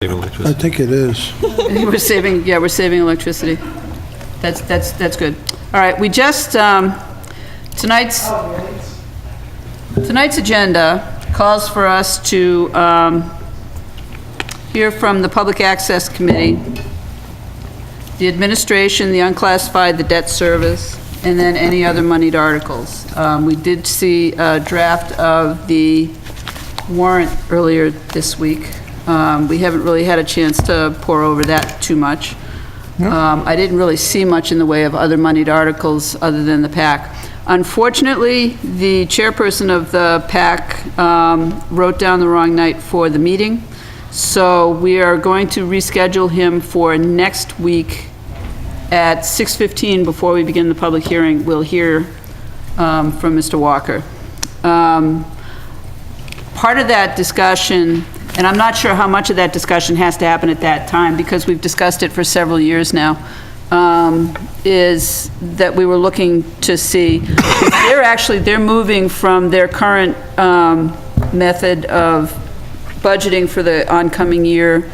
I think it is. We're saving electricity. That's good. All right, we just, tonight's agenda calls for us to hear from the Public Access Committee, the administration, the unclassified, the debt service, and then any other moneyed articles. We did see a draft of the warrant earlier this week. We haven't really had a chance to pour over that too much. I didn't really see much in the way of other moneyed articles other than the PAC. Unfortunately, the chairperson of the PAC wrote down the wrong night for the meeting, so we are going to reschedule him for next week at 6:15 before we begin the public hearing. We'll hear from Mr. Walker. Part of that discussion, and I'm not sure how much of that discussion has to happen at that time because we've discussed it for several years now, is that we were looking to see, they're moving from their current method of budgeting for the oncoming year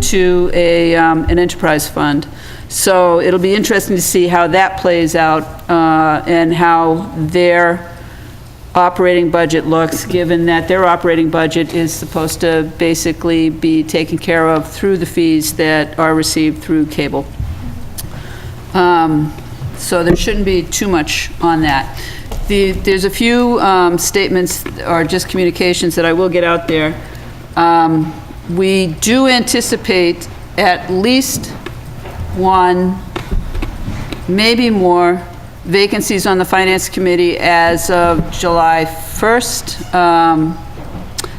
to an enterprise fund. So it'll be interesting to see how that plays out and how their operating budget looks, given that their operating budget is supposed to basically be taken care of through the fees that are received through cable. So there shouldn't be too much on that. There's a few statements or just communications that I will get out there. We do anticipate at least one, maybe more, vacancies on the Finance Committee as of July 1st.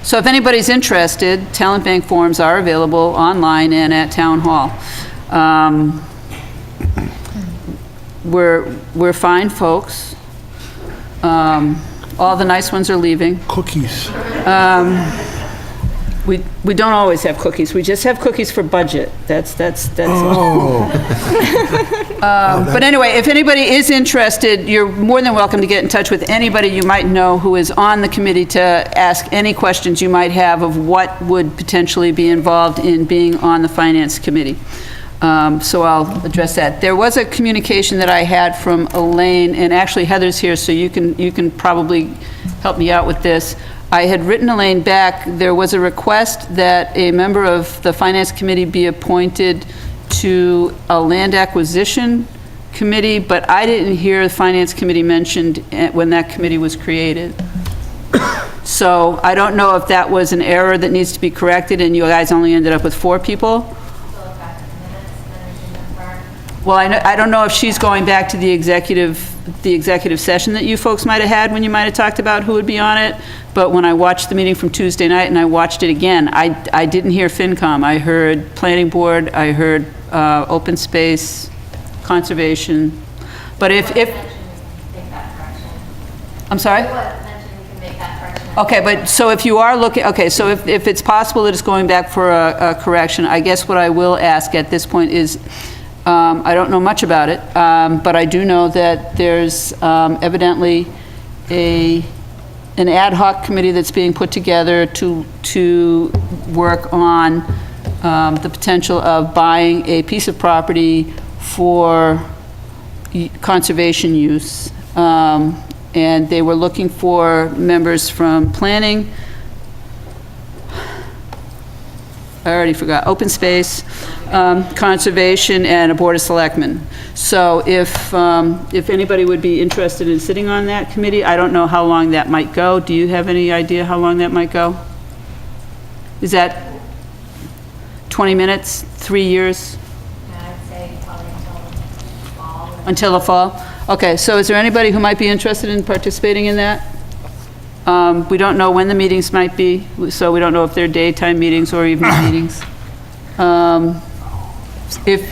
So if anybody's interested, talent bank forms are available online and at Town Hall. We're fine folks. All the nice ones are leaving. Cookies. We don't always have cookies. We just have cookies for budget. That's Oh. But anyway, if anybody is interested, you're more than welcome to get in touch with anybody you might know who is on the committee to ask any questions you might have of what would potentially be involved in being on the Finance Committee. So I'll address that. There was a communication that I had from Elaine, and actually Heather's here, so you can probably help me out with this. I had written Elaine back. There was a request that a member of the Finance Committee be appointed to a land acquisition committee, but I didn't hear the Finance Committee mentioned when that committee was created. So I don't know if that was an error that needs to be corrected and you guys only ended up with 4 people. Well, I don't know if she's going back to the executive session that you folks might have had when you might have talked about who would be on it, but when I watched the meeting from Tuesday night and I watched it again, I didn't hear FinCom. I heard Planning Board, I heard Open Space, Conservation, but if I'm sorry? Okay, but so if you are looking, okay, so if it's possible that it's going back for a correction, I guess what I will ask at this point is, I don't know much about it, but I do know that there's evidently an ad hoc committee that's being put together to work on the potential of buying a piece of property for conservation use. And they were looking for members from planning, I already forgot, open space, conservation, and a board of selectmen. So if anybody would be interested in sitting on that committee, I don't know how long that might go. Do you have any idea how long that might go? Is that 20 minutes, 3 years? Yeah, I'd say probably until the fall. Until the fall? Okay, so is there anybody who might be interested in participating in that? We don't know when the meetings might be, so we don't know if they're daytime meetings or evening meetings. All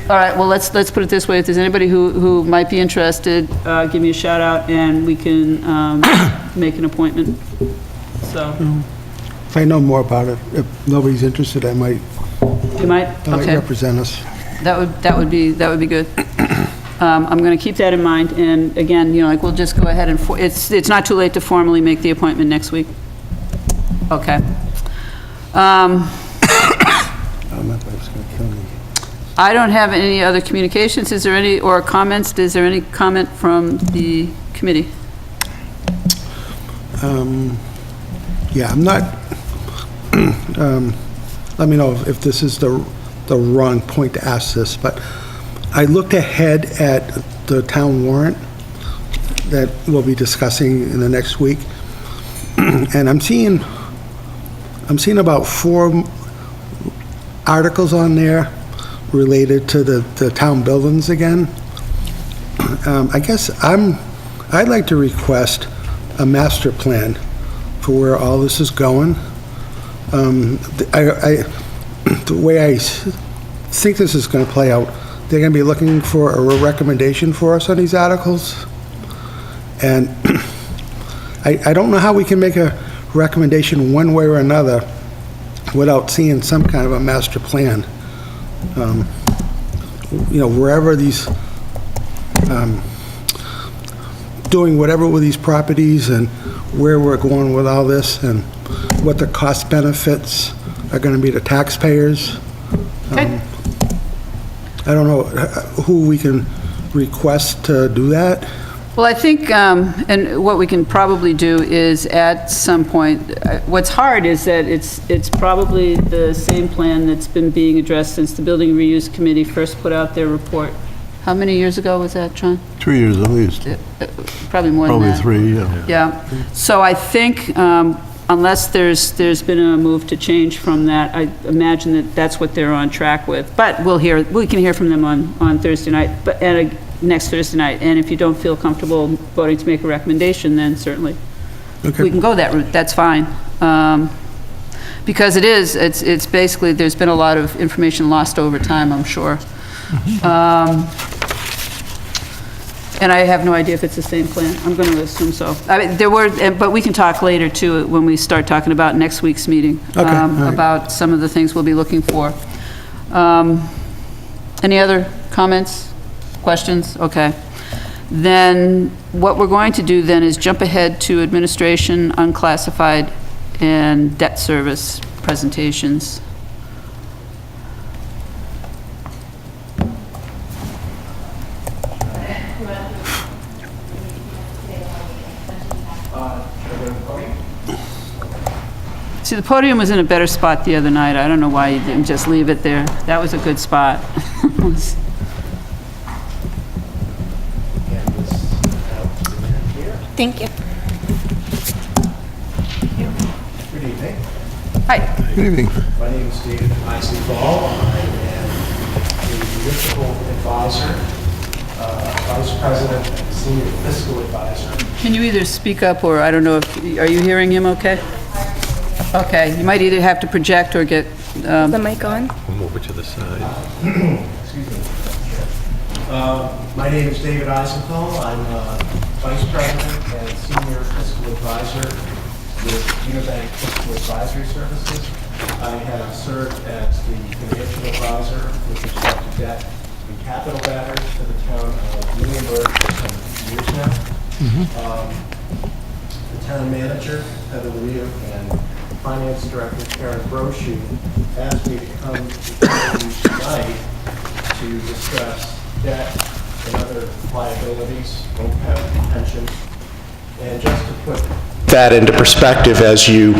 right, well, let's put it this way. If there's anybody who might be interested, give me a shout out and we can make an appointment. So. If I know more about it, if nobody's interested, I might You might? Okay. represent us. That would be good. I'm going to keep that in mind, and again, like, we'll just go ahead and, it's not too late to formally make the appointment next week. Okay. It's gonna kill me. I don't have any other communications. Is there any, or comments? Is there any comment from the committee? Yeah, I'm not, let me know if this is the wrong point to ask this, but I looked ahead at the town warrant that we'll be discussing in the next week, and I'm seeing about 4 articles on there related to the town buildings again. I guess I'd like to request a master plan for where all this is going. The way I think this is going to play out, they're going to be looking for a recommendation for us on these articles. And I don't know how we can make a recommendation one way or another without seeing some kind of a master plan. You know, wherever these, doing whatever with these properties and where we're going with all this and what the cost benefits are going to be to taxpayers. Okay. I don't know who we can request to do that. Well, I think, and what we can probably do is at some point, what's hard is that it's probably the same plan that's been being addressed since the Building and Reuse Committee first put out their report. How many years ago was that, John? 3 years at least. Probably more than Probably that. 3, yeah. Yeah. So I think, unless there's been a move to change from that, I imagine that that's what they're on track with. But we can hear from them on Thursday night, next Thursday night. And if you don't feel comfortable voting to make a recommendation, then certainly we can go that route. That's fine. Because it's basically, there's been a lot of information lost over time, I'm sure. And I have no idea if it's the same plan. I'm going to assume so. I mean, but we can talk later too, when we start talking about next week's meeting. Okay, all right. About some of the things we'll be looking for. Any other comments, questions? Okay. Then what we're going to do then is jump ahead to administration, unclassified, and debt service presentations. See, the podium was in a better spot the other night. I don't know why you didn't just leave it there. That was a good spot. Thank you. Good evening. Hi. Good evening. My name is David Eisenthal. I am the municipal advisor, vice president, and senior fiscal advisor. Can you either speak up or, I don't know, are you hearing him okay? Okay, you might either have to project or get, The mic on? Excuse me. My name is David Eisenthal. I'm vice president and senior fiscal advisor with Unibank Fiscal Advisory Services. I have served as the financial advisor with respect to debt and capital matters for the town of Lunenburg for some years now. The town manager, Heather Leo, and finance director, Karen Brochu, asked me to come before you tonight to discuss debt and other liabilities, OPEB, pensions, and just to put that into perspective as you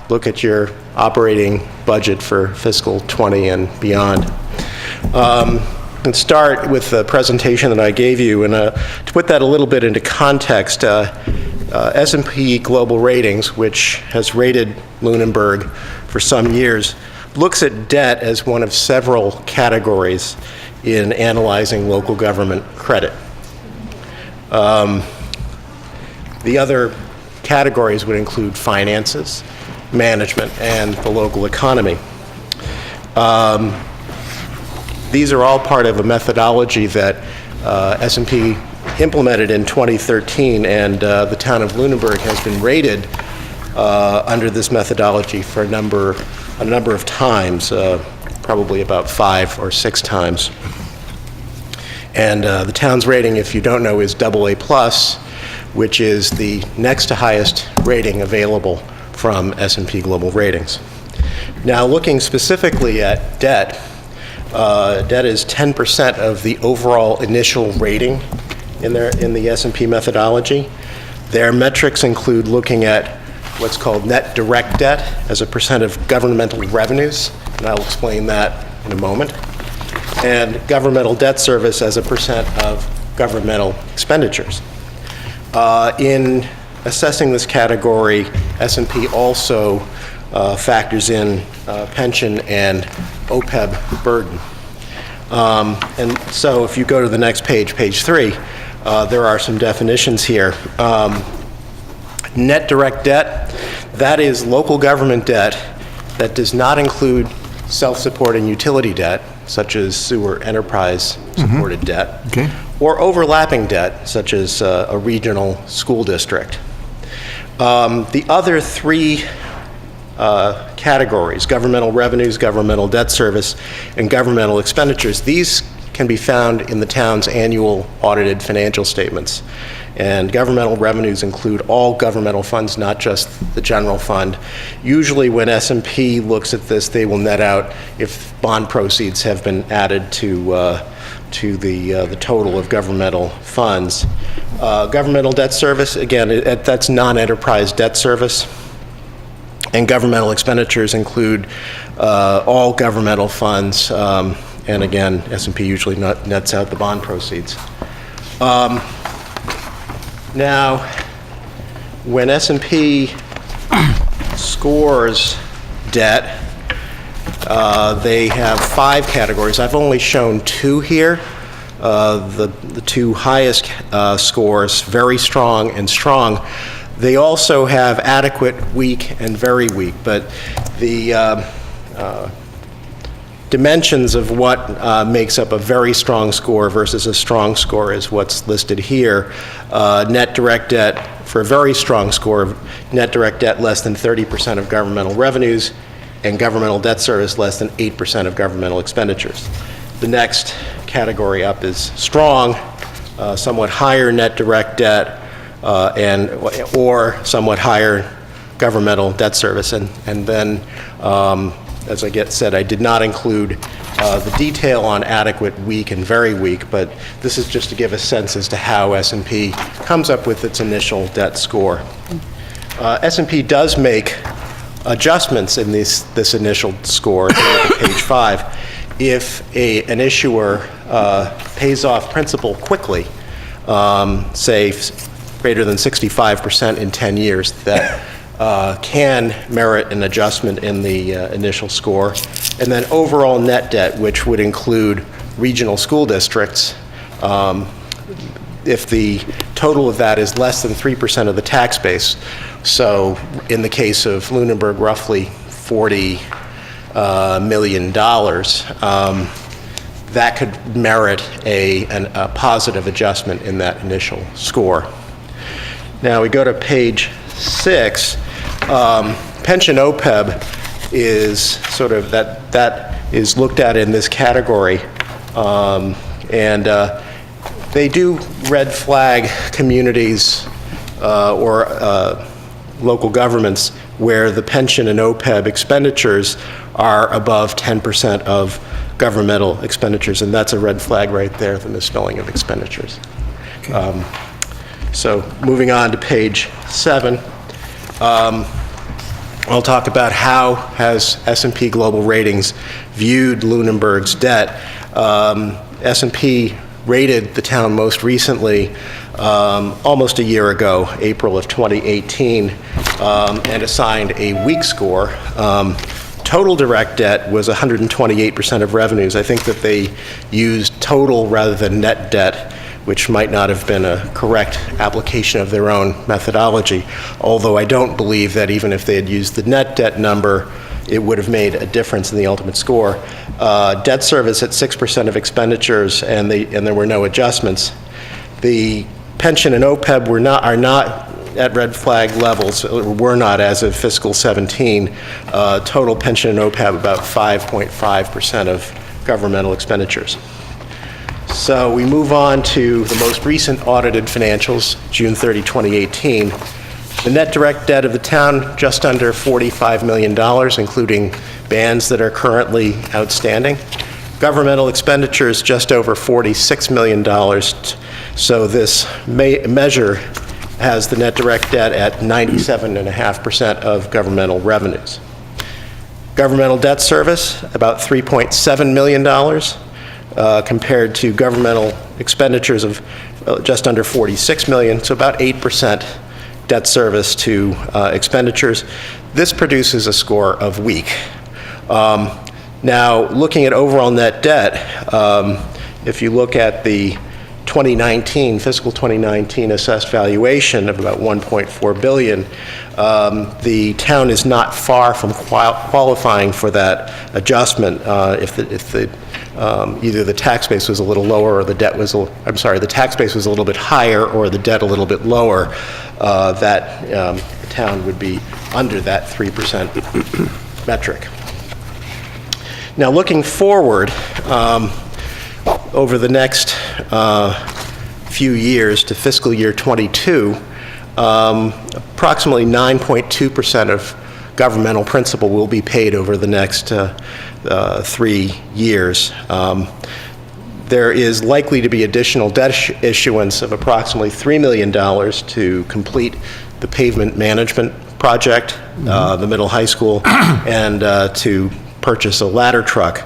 look at your operating budget for fiscal 20 and beyond. And start with the presentation that I gave you, and to put that a little bit into context, S&P Global Ratings, which has rated Lunenburg for some years, looks at debt as one of several categories in analyzing local government credit. The other categories would include finances, management, and the local economy. These are all part of a methodology that S&P implemented in 2013, and the town of Lunenburg has been rated under this methodology for a number of times, probably about 5 or 6 times. And the town's rating, if you don't know, is AA+, which is the next to highest rating available from S&P Global Ratings. Now, looking specifically at debt, debt is 10% of the overall initial rating in the S&P methodology. Their metrics include looking at what's called net direct debt as a percent of governmental revenues, and I'll explain that in a moment, and governmental debt service as a percent of governmental expenditures. In assessing this category, S&P also factors in pension and OPEB burden. And so if you go to the next page, page 3, there are some definitions here. Net direct debt, that is local government debt that does not include self-supporting utility debt, such as sewer enterprise-supported debt, or overlapping debt, such as a regional school district. The other 3 categories, governmental revenues, governmental debt service, and governmental expenditures, these can be found in the town's annual audited financial statements. And governmental revenues include all governmental funds, not just the general fund. Usually when S&P looks at this, they will net out if bond proceeds have been added to the total of governmental funds. Governmental debt service, again, that's non-enterprise debt service. And governmental expenditures include all governmental funds, and again, S&P usually nets out the bond proceeds. Now, when S&P scores debt, they have 5 categories. I've only shown 2 here. The 2 highest scores, very strong and strong. They also have adequate, weak, and very weak, but the dimensions of what makes up a very strong score versus a strong score is what's listed here. Net direct debt, for a very strong score, net direct debt less than 30% of governmental revenues, and governmental debt service less than 8% of governmental expenditures. The next category up is strong, somewhat higher net direct debt, or somewhat higher governmental debt service. And then, as I said, I did not include the detail on adequate, weak, and very weak, but this is just to give a sense as to how S&P comes up with its initial debt score. S&P does make adjustments in this initial score, if you look at page 5. If an issuer pays off principal quickly, say greater than 65% in 10 years, that can merit an adjustment in the initial score. And then overall net debt, which would include regional school districts, if the total of that is less than 3% of the tax base, so in the case of Lunenburg, roughly $40 million, that could merit a positive adjustment in that initial score. Now we go to page 6. Pension OPEB is sort of that is looked at in this category, and they do red flag communities or local governments where the pension and OPEB expenditures are above 10% of governmental expenditures, and that's a red flag right there, the misspelling of expenditures. Okay. So moving on to page 7, I'll talk about how has S&P Global Ratings viewed Lunenburg's debt. S&P rated the town most recently almost a year ago, April of 2018, and assigned a weak score. Total direct debt was 128% of revenues. I think that they used total rather than net debt, which might not have been a correct application of their own methodology, although I don't believe that even if they had used the net debt number, it would have made a difference in the ultimate score. Debt service at 6% of expenditures, and there were no adjustments. The pension and OPEB are not at red flag levels, were not as of fiscal 17. Total pension and OPEB about 5.5% of governmental expenditures. So we move on to the most recent audited financials, June 30, 2018. The net direct debt of the town, just under $45 million, including bans that are currently outstanding. Governmental expenditures, just over $46 million. So this measure has the net direct debt at 97.5% of governmental revenues. Governmental debt service, about $3.7 million, compared to governmental expenditures of just under $46 million, so about 8% debt service to expenditures. This produces a score of weak. Now, looking at overall net debt, if you look at the fiscal 2019 assessed valuation of about $1.4 billion, the town is not far from qualifying for that adjustment if either the tax base was a little lower or the debt was, the tax base was a little bit higher or the debt a little bit lower, that the town would be under that 3% metric. Now, looking forward, over the next few years to fiscal year 22, approximately 9.2% of governmental principal will be paid over the next 3 years. There is likely to be additional debt issuance of approximately $3 million to complete the pavement management project, the middle high school, and to purchase a ladder truck.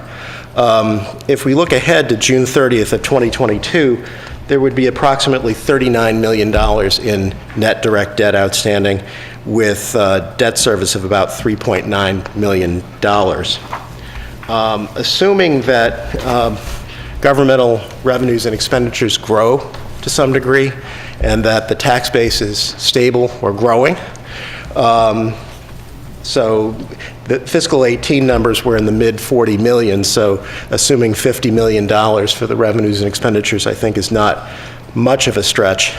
If we look ahead to June 30th of 2022, there would be approximately $39 million in net direct debt outstanding, with debt service of about $3.9 million. Assuming that governmental revenues and expenditures grow to some degree, and that the tax base is stable or growing, so the fiscal 18 numbers were in the mid 40 million, so assuming $50 million for the revenues and expenditures, I think, is not much of a stretch.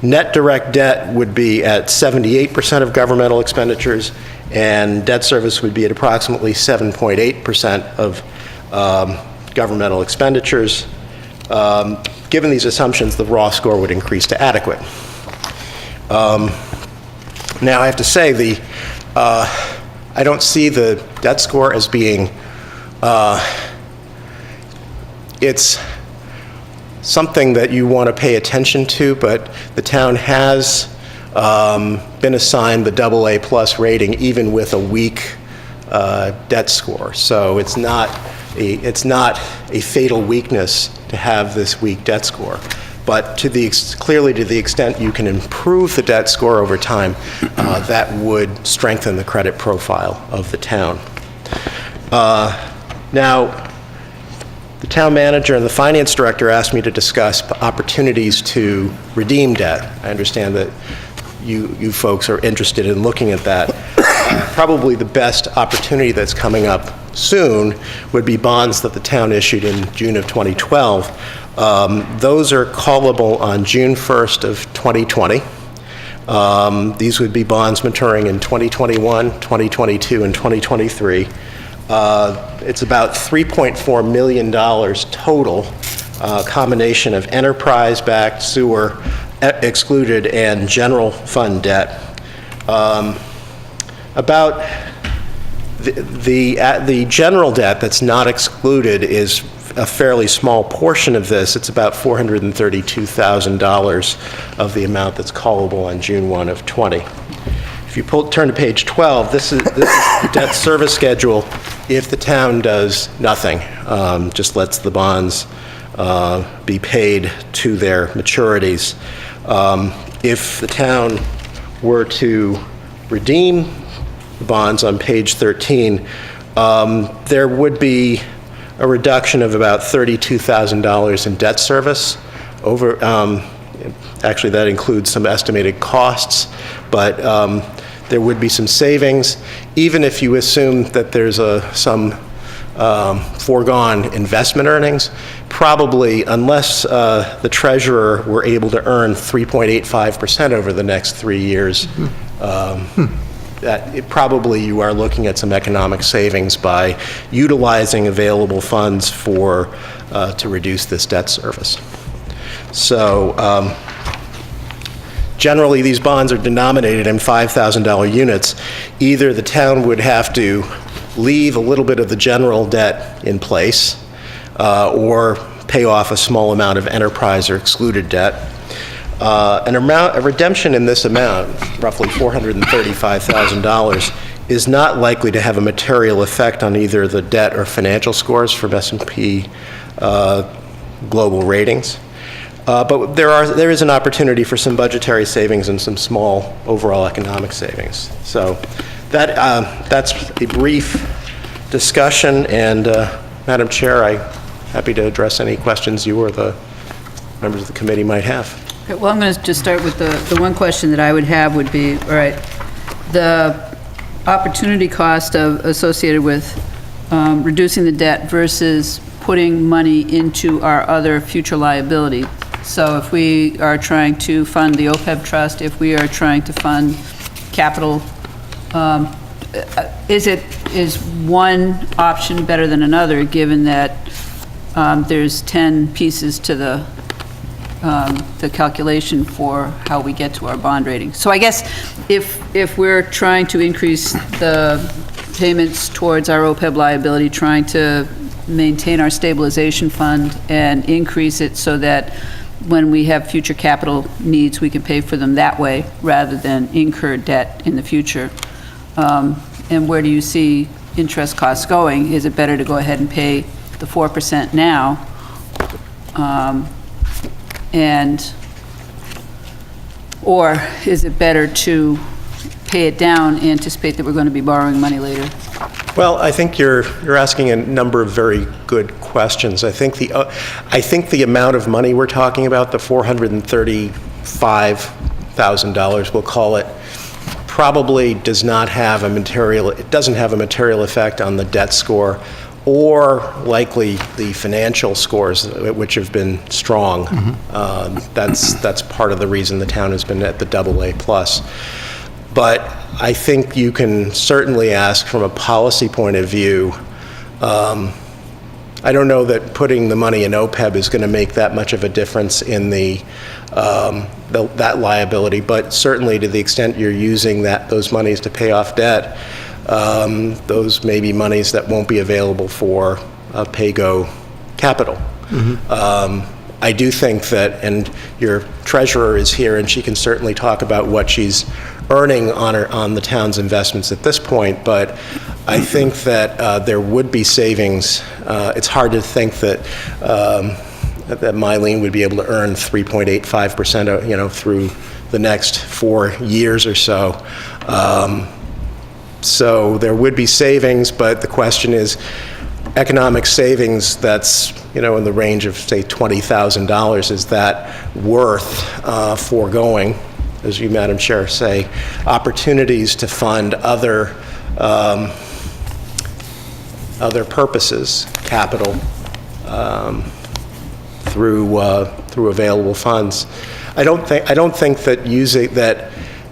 Net direct debt would be at 78% of governmental expenditures, and debt service would be at approximately 7.8% of governmental expenditures. Given these assumptions, the raw score would increase to adequate. Now, I have to say, I don't see the debt score as being, it's something that you want to pay attention to, but the town has been assigned the AA+ rating even with a weak debt score. So it's not a fatal weakness to have this weak debt score. But clearly to the extent you can improve the debt score over time, that would strengthen the credit profile of the town. Now, the town manager and the finance director asked me to discuss opportunities to redeem debt. I understand that you folks are interested in looking at that. Probably the best opportunity that's coming up soon would be bonds that the town issued in June of 2012. Those are callable on June 1st of 2020. These would be bonds maturing in 2021, 2022, and 2023. It's about $3.4 million total, combination of enterprise-backed, sewer excluded, and general fund debt. About the general debt that's not excluded is a fairly small portion of this. It's about $432,000 of the amount that's callable on June 1 of 20. If you turn to page 12, this is the debt service schedule if the town does nothing, just lets the bonds be paid to their maturities. If the town were to redeem the bonds on page 13, there would be a reduction of about $32,000 in debt service. Actually, that includes some estimated costs, but there would be some savings. Even if you assume that there's some foregone investment earnings, probably, unless the treasurer were able to earn 3.85% over the next 3 years, probably you are looking at some economic savings by utilizing available funds to reduce this debt service. So generally, these bonds are denominated in $5,000 units. Either the town would have to leave a little bit of the general debt in place, or pay off a small amount of enterprise or excluded debt. A redemption in this amount, roughly $435,000, is not likely to have a material effect on either the debt or financial scores from S&P Global Ratings. But there is an opportunity for some budgetary savings and some small overall economic savings. So that's a brief discussion, and Madam Chair, I'm happy to address any questions you or the members of the committee might have. Okay, well, I'm going to just start with the one question that I would have would be, all right, the opportunity cost associated with reducing the debt versus putting money into our other future liability. So if we are trying to fund the OPEB trust, if we are trying to fund capital, is one option better than another, given that there's 10 pieces to the calculation for how we get to our bond rating? So I guess if we're trying to increase the payments towards our OPEB liability, trying to maintain our stabilization fund and increase it so that when we have future capital needs, we can pay for them that way rather than incur debt in the future. And where do you see interest costs going? Is it better to go ahead and pay the 4% now? Or is it better to pay it down, anticipate that we're going to be borrowing money later? Well, I think you're asking a number of very good questions. I think the amount of money we're talking about, the $435,000, we'll call it, probably doesn't have a material effect on the debt score, or likely the financial scores, which have been strong. That's part of the reason the town has been at the AA+. But I think you can certainly ask from a policy point of view. I don't know that putting the money in OPEB is going to make that much of a difference in that liability, but certainly to the extent you're using those monies to pay off debt, those may be monies that won't be available for pay-go capital. I do think that, and your treasurer is here, and she can certainly talk about what she's earning on the town's investments at this point, but I think that there would be savings. It's hard to think that Mylene would be able to earn 3.85%, through the next 4 years or so. So there would be savings, but the question is, economic savings that's in the range of, say, $20,000, is that worth foregoing, as you, Madam Chair, say, opportunities to fund other purposes, capital, through available funds? I don't think that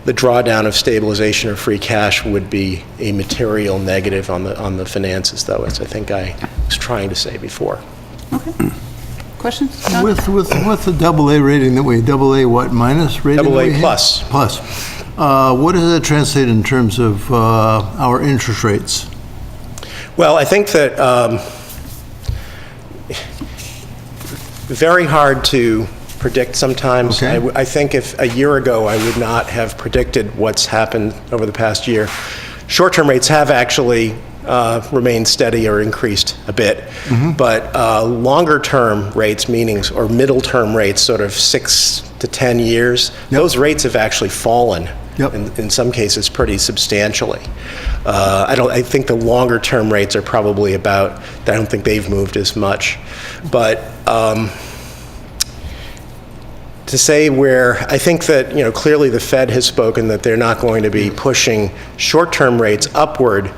the drawdown of stabilization or free cash would be a material negative on the finances, though, as I think I was trying to say before. Okay. Questions? John? With the AA rating that we, AA what, minus rating? AA plus. Plus. What does that translate in terms of our interest rates? Well, I think that very hard to predict sometimes. Okay. I think if a year ago I would not have predicted what's happened over the past year. Short-term rates have actually remained steady or increased a bit, but longer-term rates, or middle-term rates, sort of 6 to 10 years, those rates have actually fallen. In some cases pretty substantially. I think the longer-term rates are probably I don't think they've moved as much. But to say I think that, clearly the Fed has spoken that they're not going to be pushing short-term rates upward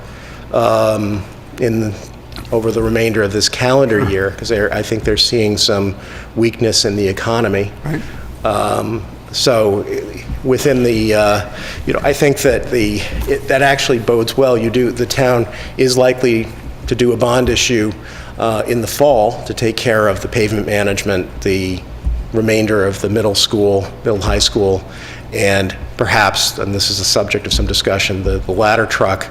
over the remainder of this calendar year, because I think they're seeing some weakness in the economy. Right. So within the, I think that that actually bodes well. The town is likely to do a bond issue in the fall to take care of the pavement management, the remainder of the middle high school, and perhaps, and this is a subject of some discussion, the ladder truck.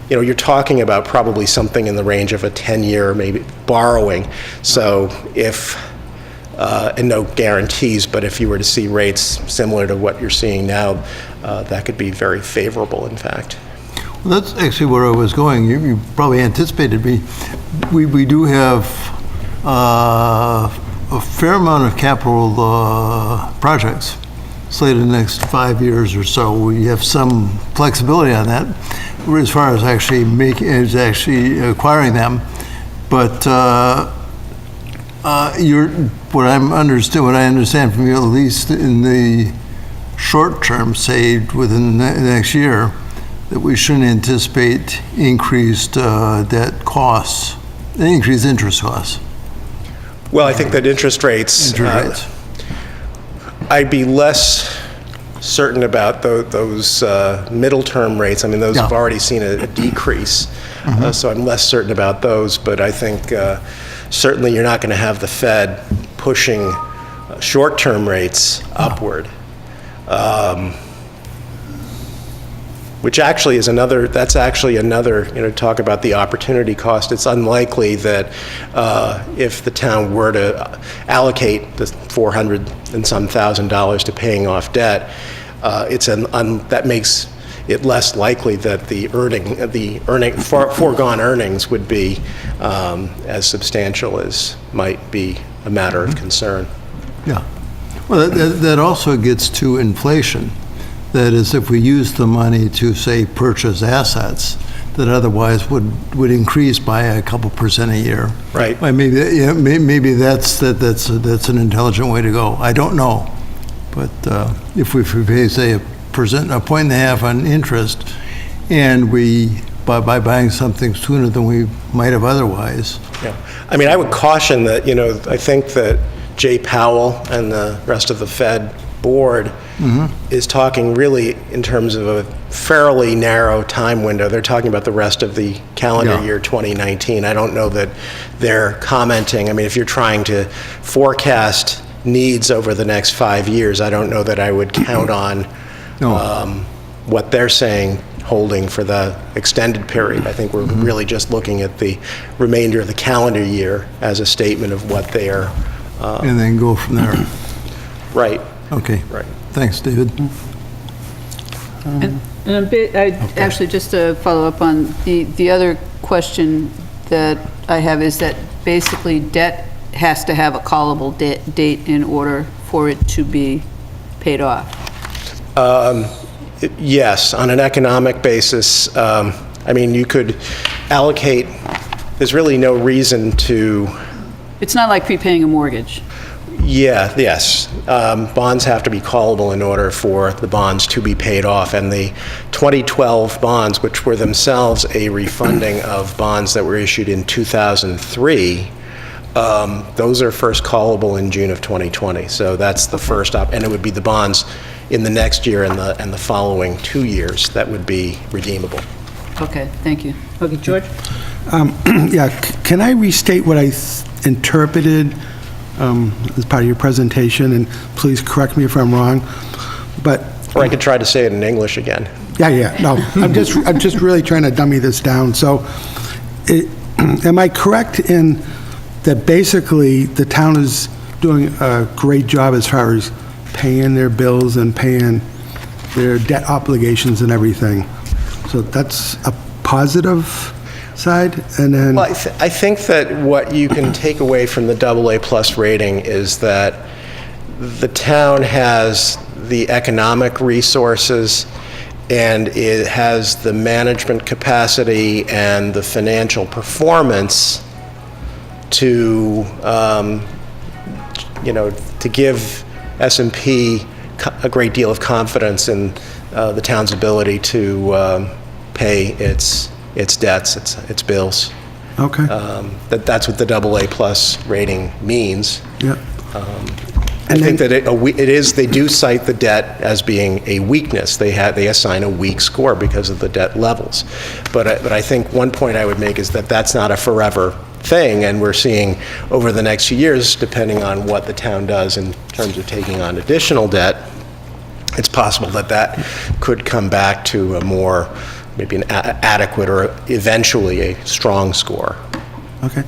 You're talking about probably something in the range of a 10-year maybe borrowing. So if, and no guarantees, but if you were to see rates similar to what you're seeing now, that could be very favorable, in fact. Well, that's actually where I was going. You probably anticipated me. We do have a fair amount of capital projects slated in the next 5 years or so. We have some flexibility on that as far as actually acquiring them. But what I understand from you, at least in the short term, say within the next year, that we shouldn't anticipate increased debt costs, increased interest costs. Well, I think that interest rates. I'd be less certain about those middle-term rates. I mean, those have already seen a decrease, so I'm less certain about those. But I think certainly you're not going to have the Fed pushing short-term rates upward, which actually is another. That's actually another. Talk about the opportunity cost. It's unlikely that if the town were to allocate the $400 and some thousand to paying off debt, that makes it less likely that the foregone earnings would be as substantial as might be a matter of concern. Yeah. Well, that also gets to inflation. That is, if we use the money to, say, purchase assets that otherwise would increase by a couple % a year. Right. Maybe that's an intelligent way to go. I don't know. But if we pay, say, a 1.5% on interest, and we, by buying something sooner than we might have otherwise. Yeah. I mean, I would caution that, I think that Jay Powell and the rest of the Fed board is talking really in terms of a fairly narrow time window. They're talking about the rest of the calendar year 2019. I don't know that they're commenting. I mean, if you're trying to forecast needs over the next 5 years, I don't know that I would count on what they're saying holding for the extended period. I think we're really just looking at the remainder of the calendar year as a statement of what they are. And then go from there. Right. Okay. Right. Thanks, David. Actually, just to follow up on the other question that I have is that basically debt has to have a callable date in order for it to be paid off. Yes, on an economic basis. I mean, you could allocate, there's really no reason to. It's not like prepaying a mortgage. Yes. Bonds have to be callable in order for the bonds to be paid off. And the 2012 bonds, which were themselves a refunding of bonds that were issued in 2003, those are first callable in June of 2020. So that's the first and it would be the bonds in the next year and the following 2 years that would be redeemable. Okay, thank you. Okay, George? Can I restate what I interpreted as part of your presentation, and please correct me if I'm wrong, but... Or I could try to say it in English again. No, I'm just really trying to dummy this down. So, am I correct in that basically the town is doing a great job as far as paying their bills and paying their debt obligations and everything? So that's a positive side, and then... Well, I think that what you can take away from the AA+ rating is that the town has the economic resources and it has the management capacity and the financial performance to, to give S&P a great deal of confidence in the town's ability to pay its debts, its bills. Okay. That's what the AA+ rating means. Yeah. I think that they do cite the debt as being a weakness. They assign a weak score because of the debt levels. But I think one point I would make is that that's not a forever thing, and we're seeing over the next few years, depending on what the town does in terms of taking on additional debt, it's possible that that could come back to a more, maybe an adequate or eventually a strong score. Okay.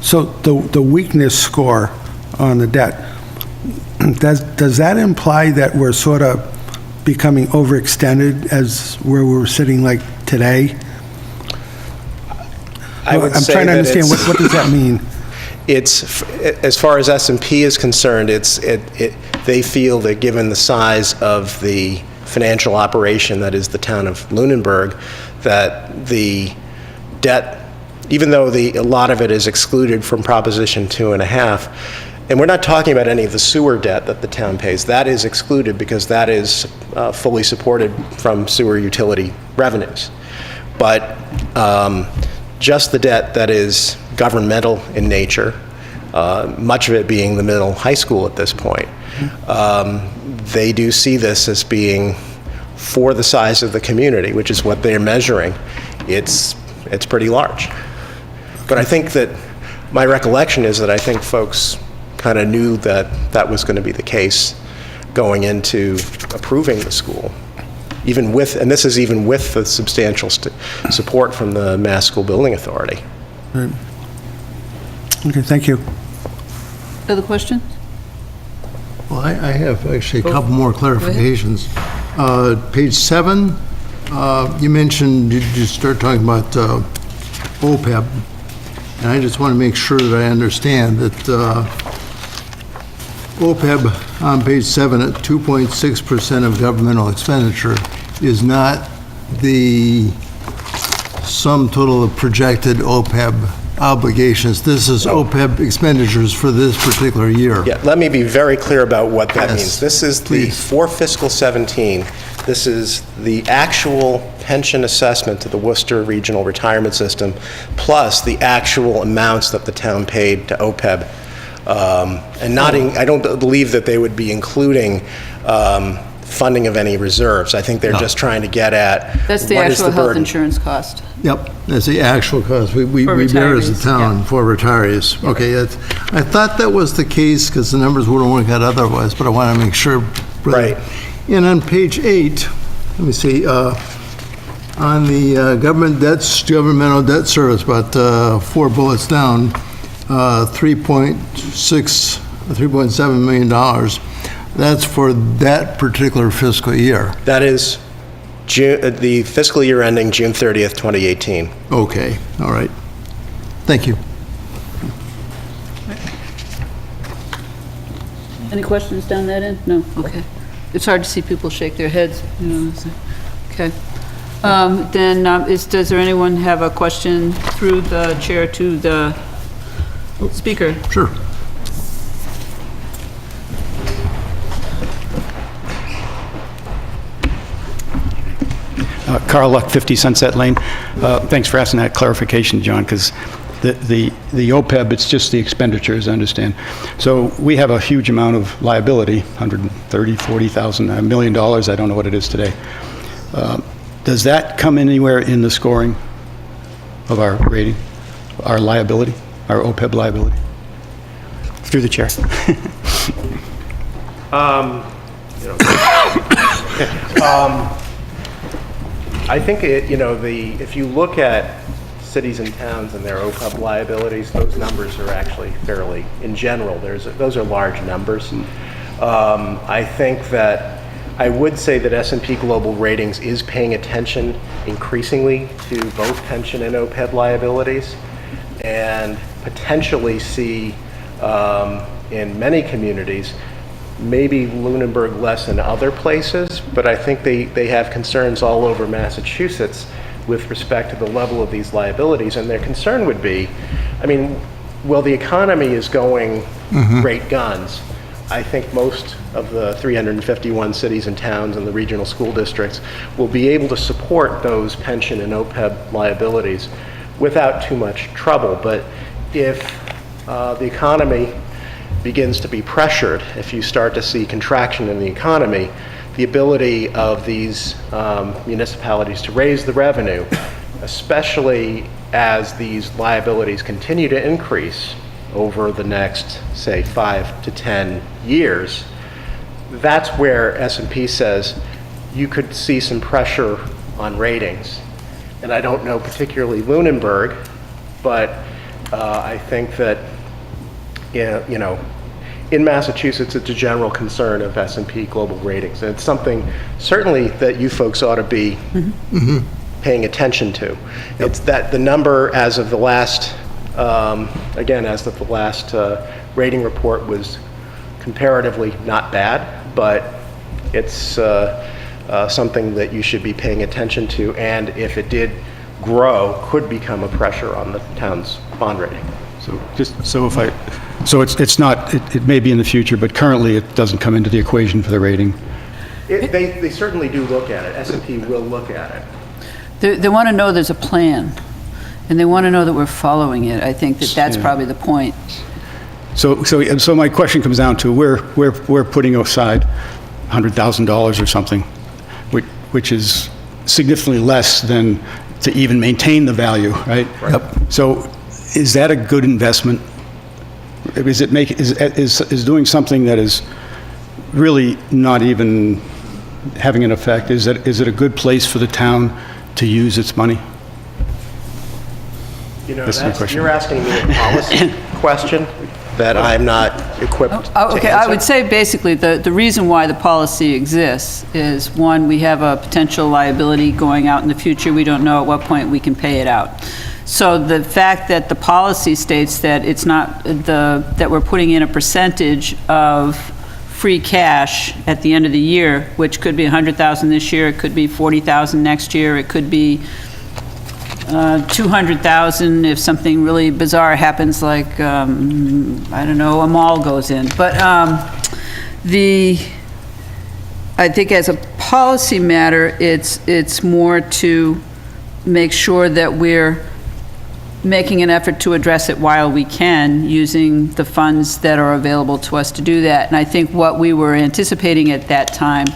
So the weakness score on the debt, does that imply that we're sort of becoming overextended as where we're sitting like today? I would I'm say trying to that understand, what does that mean? It's, as far as S&P is concerned, they feel that given the size of the financial operation that is the town of Lunenburg, that the debt, even though a lot of it is excluded from Proposition 2.5, and we're not talking about any of the sewer debt that the town pays, that is excluded because that is fully supported from sewer utility revenues. But just the debt that is governmental in nature, much of it being the middle high school at this point, they do see this as being, for the size of the community, which is what they're measuring, it's pretty large. But I think that my recollection is that I think folks kind of knew that that was going to be the case going into approving the school, even with, and this is even with the substantial support from the Mass School Building Authority. Right. Okay, thank you. Other questions? Well, I have actually a couple more clarifications. Page 7, you mentioned, you start talking about OPEB, and I just want to make sure that I understand that OPEB on page 7 at 2.6% of governmental expenditure is not the sum total of projected OPEB obligations. This is OPEB expenditures for this particular year. Yeah, let me be very clear about what that Yes, means. This is please. for fiscal 17, this is the actual pension assessment to the Worcester Regional Retirement System, plus the actual amounts that the town paid to OPEB. And I don't believe that they would be including funding of any reserves. I think they're just trying to get at That's the what is actual health burden. insurance cost. Yep, that's the actual cost we For bear as a retirees, town yeah. for retirees. Okay, I thought that was the case because the numbers would have worked out otherwise, but I want to make sure. Right. And on page 8, let me see, on the governmental debt service, about 4 bullets down, $3.7 million. That's for that particular fiscal year. That is the fiscal year ending June 30th, 2018. Okay, all right. Thank you. Any questions down that end? No? Okay. It's hard to see people shake their heads, you know, so, okay. Then, does there anyone have a question through the chair to the speaker? Sure. Carl Luck, 50 Sunset Lane. Thanks for asking that clarification, John, because the OPEB, it's just the expenditures, I understand. So we have a huge amount of liability, 130, 40,000, $1 million, I don't know what it is today. Does that come anywhere in the scoring of our rating, our liability, our OPEB liability? Through the chair. I think if you look at cities and towns and their OPEB liabilities, those numbers are actually fairly, in general, those are large numbers. I think that I would say that S&P Global Ratings is paying attention increasingly to both pension and OPEB liabilities, and potentially see in many communities, maybe Lunenburg less than other places, but I think they have concerns all over Massachusetts with respect to the level of these liabilities. And their concern would be, I mean, well, the economy is going great guns. I think most of the 351 cities and towns and the regional school districts will be able to support those pension and OPEB liabilities without too much trouble. But if the economy begins to be pressured, if you start to see contraction in the economy, the ability of these municipalities to raise the revenue, especially as these liabilities continue to increase over the next, say, 5 to 10 years, that's where S&P says you could see some pressure on ratings. And I don't know particularly Lunenburg, but I think that, you know, in Massachusetts, it's a general concern of S&P Global Ratings. And it's something certainly that you folks ought to be paying attention to. It's that the number as of the last, again, as of the last rating report was comparatively not bad, but it's something that you should be paying attention to, and if it did grow, could become a pressure on the town's bond rating. So just so if it's not, it may be in the future, but currently it doesn't come into the equation for the rating. They certainly do look at it. S&P will look at it. They want to know there's a plan, and they want to know that we're following it. I think that's probably the point. So my question comes down to we're putting aside $100,000 or something, which is significantly less than to even maintain the value, right? Yep. So is that a good investment? Is doing something that is really not even having an effect, is it a good place for the town to use its money? You know, That's my question. you're asking me a policy question that I'm not equipped to Okay, I answer. would say basically the reason why the policy exists is, one, we have a potential liability going out in the future. We don't know at what point we can pay it out. So the fact that the policy states that it's not that we're putting in a percentage of free cash at the end of the year, which could be $100,000 this year, it could be $40,000 next year, it could be $200,000 if something really bizarre happens, like, I don't know, a mall goes in. But I think as a policy matter, it's more to make sure that we're making an effort to address it while we can, using the funds that are available to us to do that. And I think what we were anticipating at that time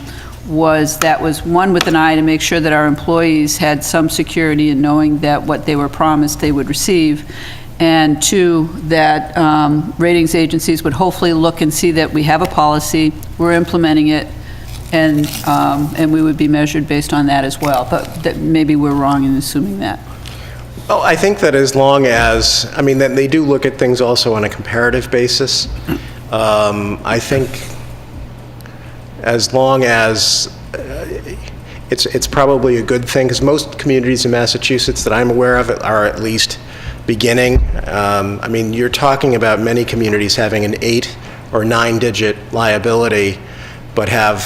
was one, with an eye to make sure that our employees had some security in knowing that what they were promised they would receive, and two, that ratings agencies would hopefully look and see that we have a policy, we're implementing it, and we would be measured based on that as well. But that maybe we're wrong in assuming that. Well, I think that as long as, I mean, that they do look at things also on a comparative basis. I think as long as it's probably a good thing, because most communities in Massachusetts that I'm aware of are at least beginning. I mean, you're talking about many communities having an 8 or 9-digit liability, but have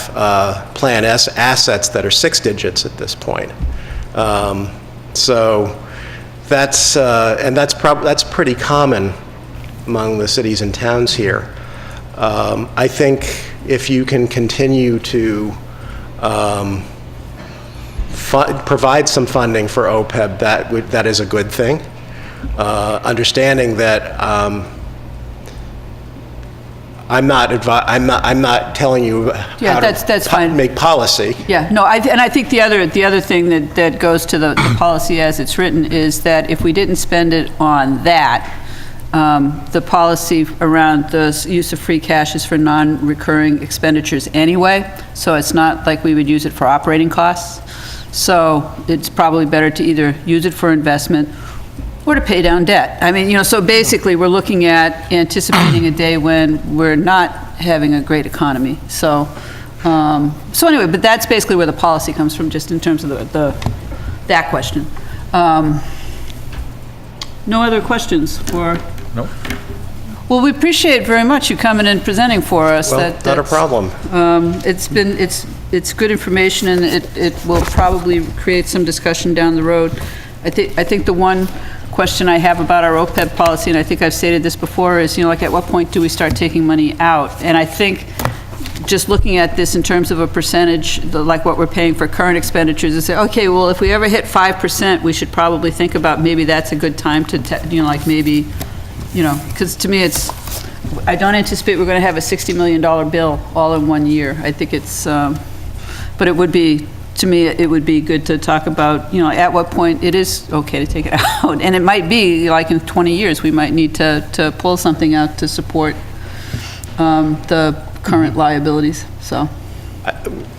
Plan S assets that are 6 digits at this point. So that's that's pretty common among the cities and towns here. I think if you can continue to provide some funding for OPEB, that is a good thing. Understanding that I'm not telling you how that's to fine. make policy. Yeah, no, and I think the other thing that goes to the policy as it's written is that if we didn't spend it on that, the policy around the use of free cash is for non-recurring expenditures anyway, so it's not like we would use it for operating costs. So it's probably better to either use it for investment or to pay down debt. I mean, you know, so basically we're looking at anticipating a day when we're not having a great economy. So anyway, but that's basically where the policy comes from, just in terms of that question. No other questions for? Nope. Well, we appreciate very much you coming and presenting for us. Well, not a problem. It's good information, and it will probably create some discussion down the road. I think the one question I have about our OPEB policy, and I think I've stated this before, is, you know, like, at what point do we start taking money out? And I think just looking at this in terms of a percentage, like what we're paying for current expenditures, and say, okay, well, if we ever hit 5%, we should probably think about maybe that's a good time to, you know, like maybe, you know, because to me it's, I don't anticipate we're going to have a $60 million bill all in one year. I think it's, but it would be, to me, it would be good to talk about, at what point it is okay to take it out. And it might be, like in 20 years, we might need to pull something out to support the current liabilities, so.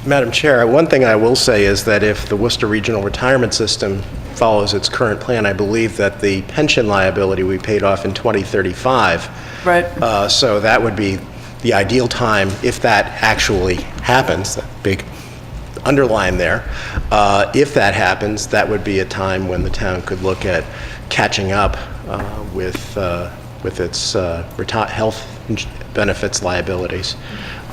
Madam Chair, one thing I will say is that if the Worcester Regional Retirement System follows its current plan, I believe that the pension liability we paid off in 2035. Right. So that would be the ideal time, if that actually happens, that big underline there. If that happens, that would be a time when the town could look at catching up with its health benefits liabilities.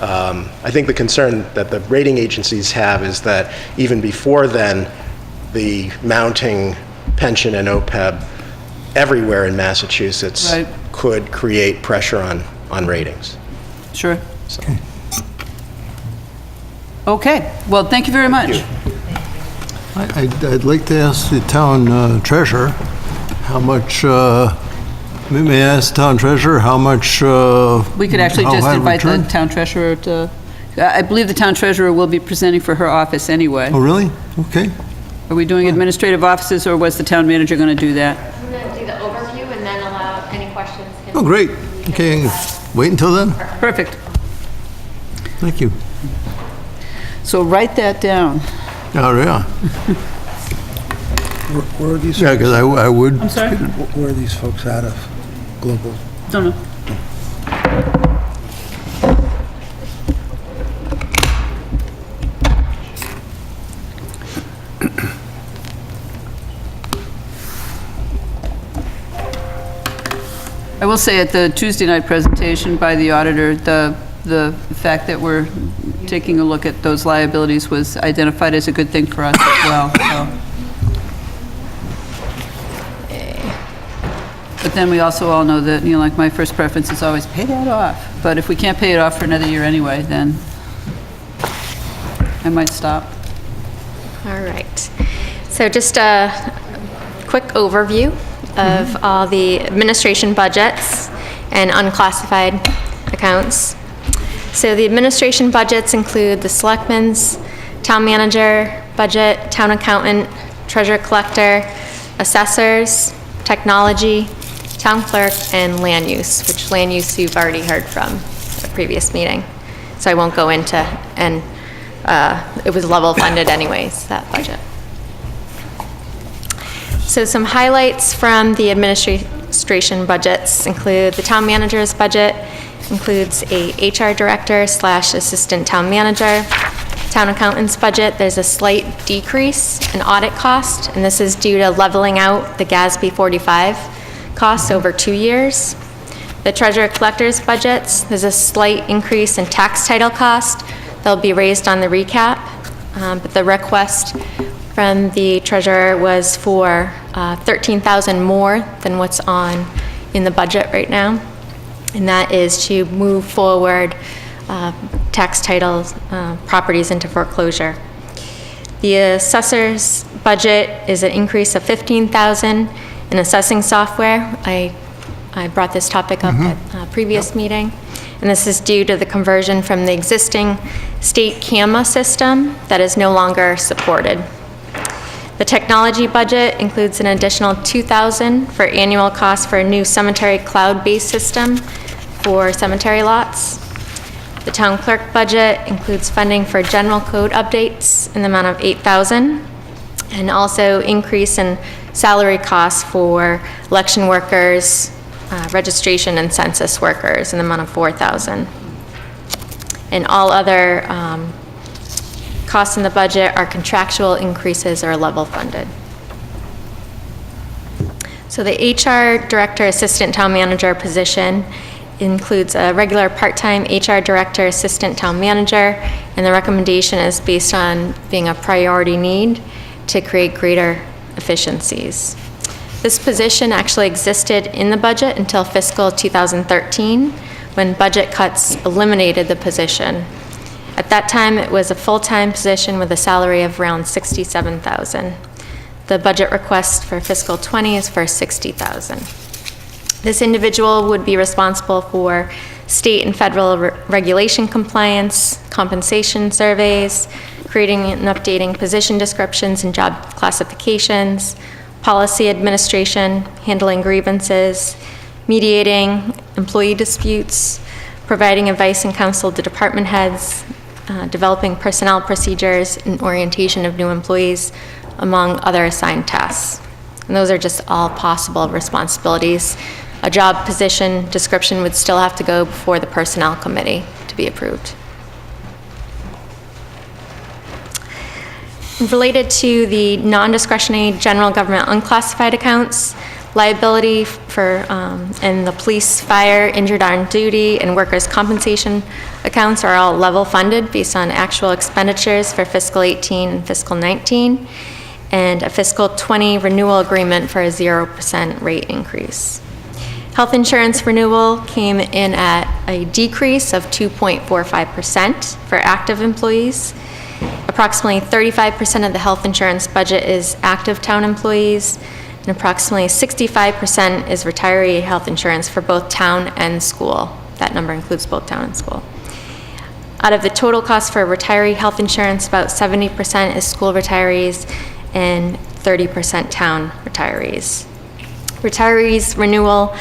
I think the concern that the rating agencies have is that even before then, the mounting pension and OPEB everywhere in Massachusetts Right. could create pressure on ratings. Sure. So. Okay, well, thank you very much. I'd like to ask the town treasurer how much, may I ask the town treasurer how much? We could actually how just high invite the return? town treasurer to, I believe the town treasurer will be presenting for her office anyway. Oh, really? Okay. Are we doing administrative offices, or was the town manager going to do that? I'm going to do the overview and then allow any questions. Oh, great. Okay, wait until then? Perfect. Thank you. So write that down. Oh, yeah. Where are these? Yeah, because I would. I'm sorry? Where are these folks out of? Global? Don't know. I will say at the Tuesday night presentation by the auditor, the fact that we're taking a look at those liabilities was identified as a good thing for us as well, so. But then we also all know that, like, my first preference is always pay that off. But if we can't pay it off for another year anyway, then I might stop. All right. So just a quick overview of all the administration budgets and unclassified accounts. So the administration budgets include the selectmen's, town manager budget, town accountant, treasurer collector, assessors, technology, town clerk, and land use, which land use you've already heard from at the previous meeting. So I won't go into, and it was level funded anyways, that budget. So some highlights from the administration budgets include the town manager's budget includes a HR director / assistant town manager. Town accountant's budget, there's a slight decrease in audit cost, and this is due to leveling out the GASB 45 costs over 2 years. The treasurer collector's budgets, there's a slight increase in tax title cost. They'll be raised on the recap, but the request from the treasurer was for $13,000 more than what's in the budget right now, and that is to move forward tax title properties into foreclosure. The assessor's budget is an increase of $15,000 in assessing software. I brought this topic up at a previous meeting, and this is due to the conversion from the existing state CAMA system that is no longer supported. The technology budget includes an additional $2,000 for annual costs for a new cemetery cloud-based system for cemetery lots. The town clerk budget includes funding for general code updates in the amount of $8,000, and also increase in salary costs for election workers, registration and census workers in the amount of $4,000. And all other costs in the budget are contractual increases or level funded. So the HR director, assistant town manager position includes a regular part-time HR director, assistant town manager, and the recommendation is based on being a priority need to create greater efficiencies. This position actually existed in the budget until fiscal 2013, when budget cuts eliminated the position. At that time, it was a full-time position with a salary of around $67,000. The budget request for fiscal '20 is for $60,000. This individual would be responsible for state and federal regulation compliance, compensation surveys, creating and updating position descriptions and job classifications, policy administration, handling grievances, mediating employee disputes, providing advice and counsel to department heads, developing personnel procedures, and orientation of new employees, among other assigned tasks. And those are just all possible responsibilities. A job position description would still have to go before the Personnel Committee to be approved. Related to the non-discretionary general government unclassified accounts, liability for, and the police, fire, injured on duty, and workers' compensation accounts are all level funded based on actual expenditures for fiscal 18 and fiscal 19, and a fiscal 20 renewal agreement for a 0% rate increase. Health insurance renewal came in at a decrease of 2.45% for active employees. Approximately 35% of the health insurance budget is active town employees, and approximately 65% is retiree health insurance for both town and school. That number includes both town and school. Out of the total cost for retiree health insurance, about 70% is school retirees and 30% town retirees. Retirees renewal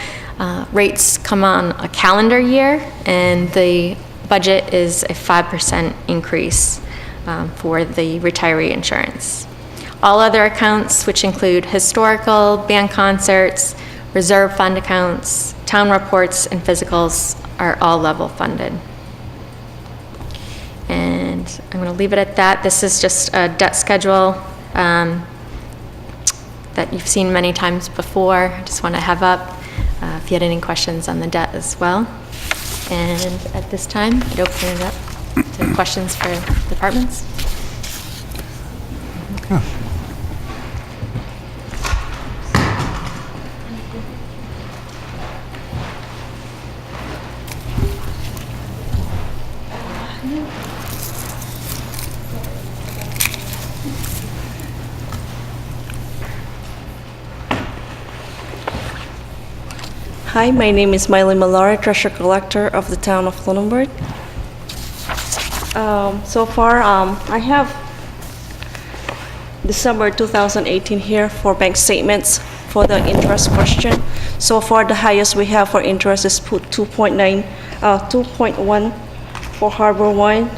rates come on a calendar year, and the budget is a 5% increase for the retiree insurance. All other accounts, which include historical, band concerts, reserve fund accounts, town reports, and physicals, are all level funded. And I'm going to leave it at that. This is just a debt schedule that you've seen many times before. I just want to have up if you had any questions on the debt as well. And at this time, I'd open it up to questions for departments. Hi, my name is Miley Malari, Treasurer Collector of the Town of Lunenburg. So far, I have December 2018 here for bank statements for the interest question. So far, the highest we have for interest is 2.1 for Harbor Wine,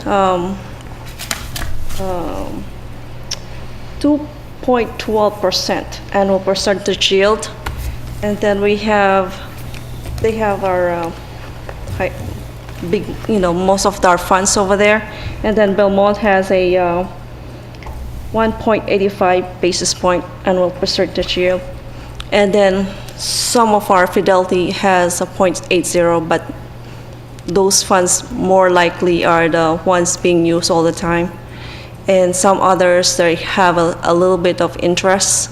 2.12% annual percentage yield, and then they have our big, most of our funds over there. And then Belmont has a 1.85 basis point annual percentage yield. And then some of our Fidelity has a 0.80, but those funds more likely are the ones being used all the time. And some others, they have a little bit of interest.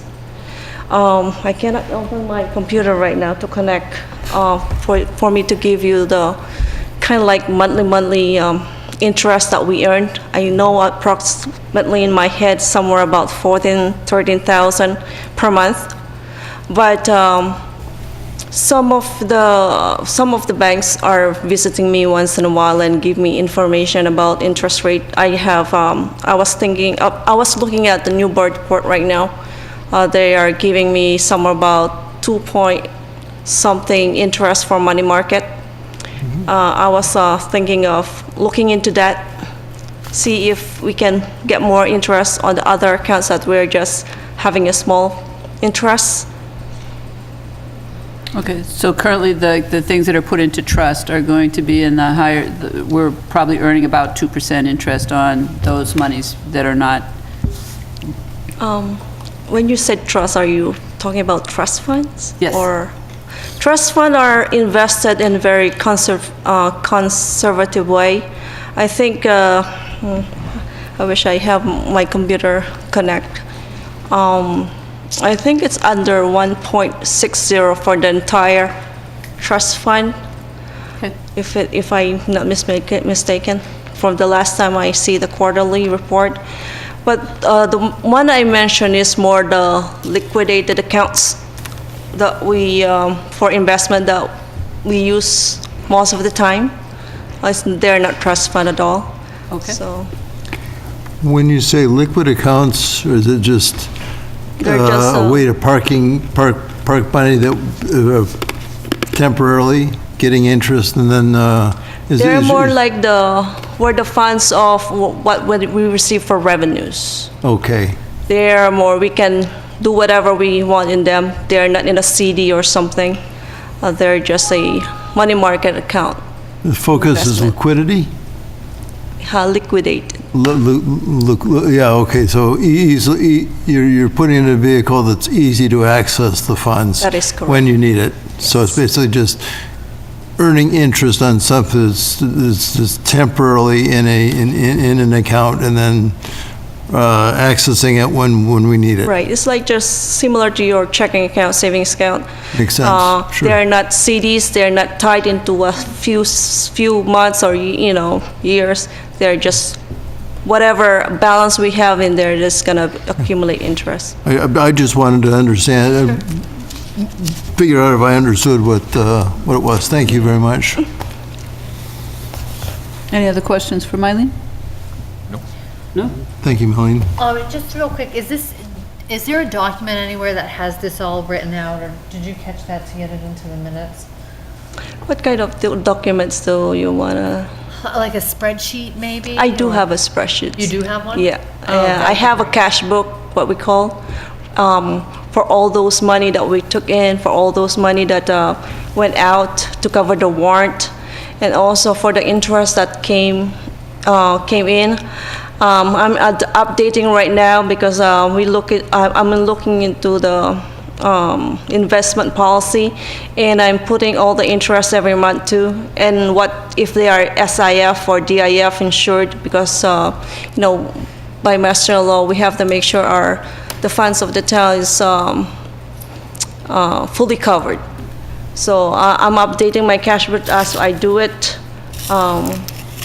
I cannot open my computer right now to connect for me to give you the kind of like monthly interest that we earned. I know approximately in my head somewhere about 13,000 per month, but some of the banks are visiting me once in a while and give me information about interest rate. I was looking at the new board report right now. They are giving me somewhere about 2 point something interest for money market. I was thinking of looking into that, see if we can get more interest on the other accounts that we're just having a small interest. Okay, so currently the things that are put into trust are going to be in the higher, we're probably earning about 2% interest on those monies that are not. When you said trust, are you talking about trust funds? Yes. Or trust funds are invested in a very conservative way. I think, I wish I have my computer connect. I think it's under 1.60 for the entire trust fund, Okay. if I'm not mistaken, from the last time I see the quarterly report. But the one I mentioned is more the liquidated accounts. that we, for investment that we use most of the time. They're not trust fund at all. Okay. So When you say liquid accounts, or is it just they're just, a way to park money that temporarily getting interest and then they're more like where the funds of what we receive for revenues. Okay. They're more, we can do whatever we want in them. They're not in a CD or something. They're just a money market account. The focus is Investment. liquidity? Liquidate. Yeah, okay, so easily, you're putting in a vehicle that's easy to access the funds. That is correct. When you need it. So it's basically just earning interest on something that's temporarily in an account and then accessing it when we need it. Right, it's like just similar to your checking account, savings account. Makes sense, sure. They're not CDs, they're not tied into a few months or, years. They're just whatever balance we have in there that's gonna accumulate interest. I just wanted to understand, figure out if I understood what it was. Thank you very much. Any other questions for Mylene? No? Thank you, Melanie. Just real quick, is there a document anywhere that has this all written out, or did you catch that to get it into the minutes? What kind of documents do you wanna? Like a spreadsheet, maybe? I do or- have a spreadsheet. You do have one? Yeah, Oh, okay. I have a cash book, what we call, for all those money that we took in, for all those money that went out to cover the warrant, and also for the interest that came in. I'm updating right now because I'm looking into the investment policy, and I'm putting all the interest every month too, and what if they are SIF or DIF insured, because by master law we have to make sure the funds of the town is fully covered. So I'm updating my cash book as I do it.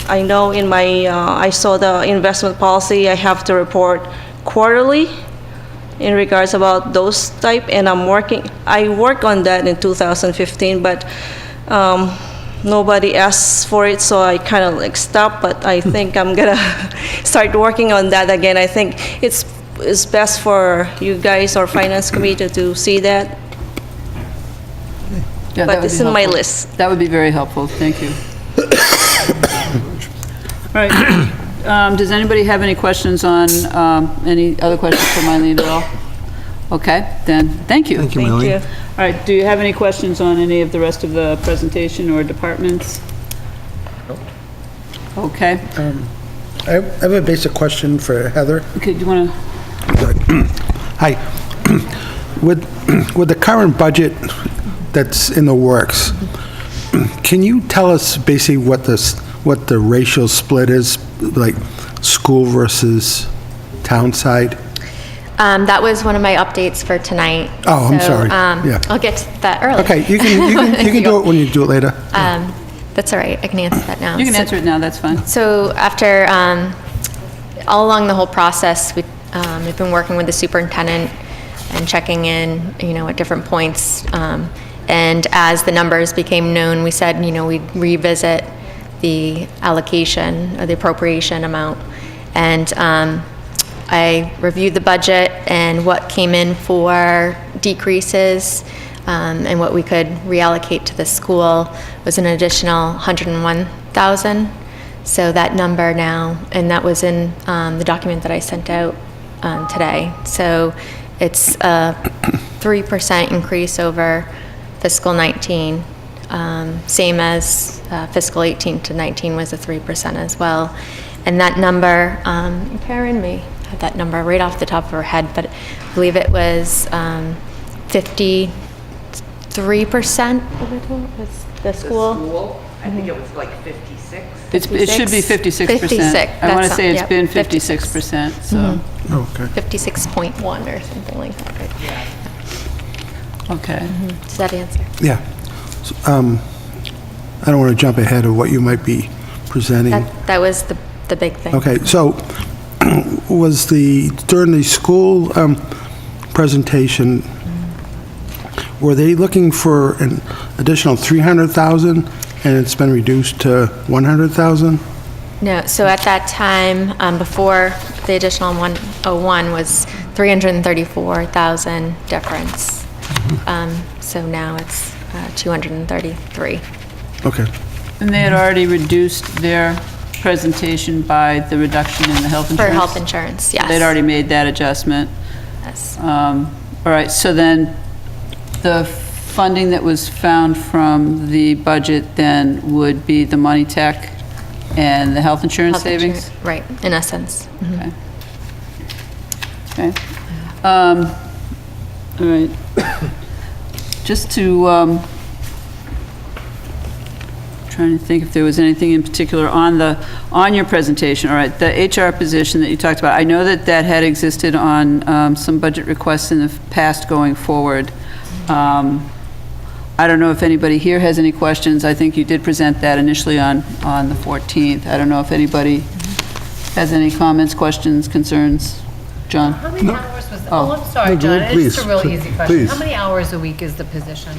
I know in my I saw the investment policy, I have to report quarterly in regards about those type, and I work on that in 2015, but nobody asked for it, so I kind of stopped, but I think I'm gonna start working on that again. I think it's best for you guys or finance committee to see that, Yeah, that but would it's be in my helpful. list. That would be very helpful, thank you. All right, does anybody have any questions on, any other questions for Mylene at all? Okay, then, thank you. Thank you, Thank Melanie. you. All right, do you have any questions on any of the rest of the presentation or departments? Okay, I have a basic question for Heather. okay, do you want to? Hi. With the current budget that's in the works, can you tell us basically what the racial split is, like school versus town side? That was one of my updates for tonight. Oh, I'm So, sorry. Yeah. I'll get to that early. Okay, you can do it when you do it later. That's all right, I can answer that now. You can So- answer it now, that's fine. So after, all along the whole process, we've been working with the superintendent and checking in, at different points. And as the numbers became known, we said, we'd revisit the allocation or the appropriation amount. And I reviewed the budget, and what came in for decreases and what we could reallocate to the school was an additional $101,000. So that number now, and that was in the document that I sent out today. So it's a 3% increase over fiscal 19, same as fiscal 18 to 19 was a 3% as well. And that number, Karen may have that number right off the top of her head, but I believe it was 53% of the total, was the school. I think it was like 56. It should be 56%. 56, I want to that's- say it's yep, been 56. 56%, so, Okay. 56.1 or something like that, right? okay. Does that answer? Yeah. So, I don't want to jump ahead of what you might be presenting. That was the big thing. Okay, so during the school presentation, were they looking for an additional 300,000 and it's been reduced to 100,000? No, so at that time, before the additional 101 was 334,000 difference. So now it's 233. Okay. And they had already reduced their presentation by the reduction in the health For insurance? health insurance, yes. They'd already made that adjustment. Yes. All right, so then the funding that was found from the budget then would be the money tech and the health insurance Health savings? insurance, right, in essence. Okay. Okay. All right. Just to, trying to think if there was anything in particular on your presentation. All right, the HR position that you talked about, I know that that had existed on some budget requests in the past going forward. I don't know if anybody here has any questions. I think you did present that initially on the 14th. I don't know if anybody has any comments, questions, concerns. John? How many hours was, Oh. I'm sorry, No, John, it's please, just a real easy question. please. How many hours a week is the position?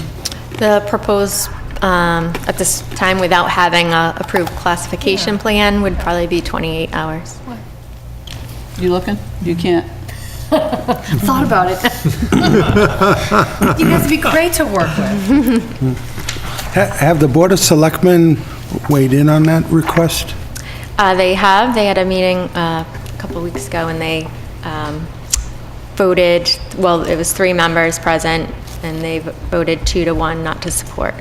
The proposed, at this time, without having a approved classification plan, would probably be 28 hours. You looking? You can't? Thought about it. You guys would be great to work with. Have the Board of Selectmen weighed in on that request? They had a meeting a couple of weeks ago, and they voted, well, it was 3 members present, and they voted 2-1 not to support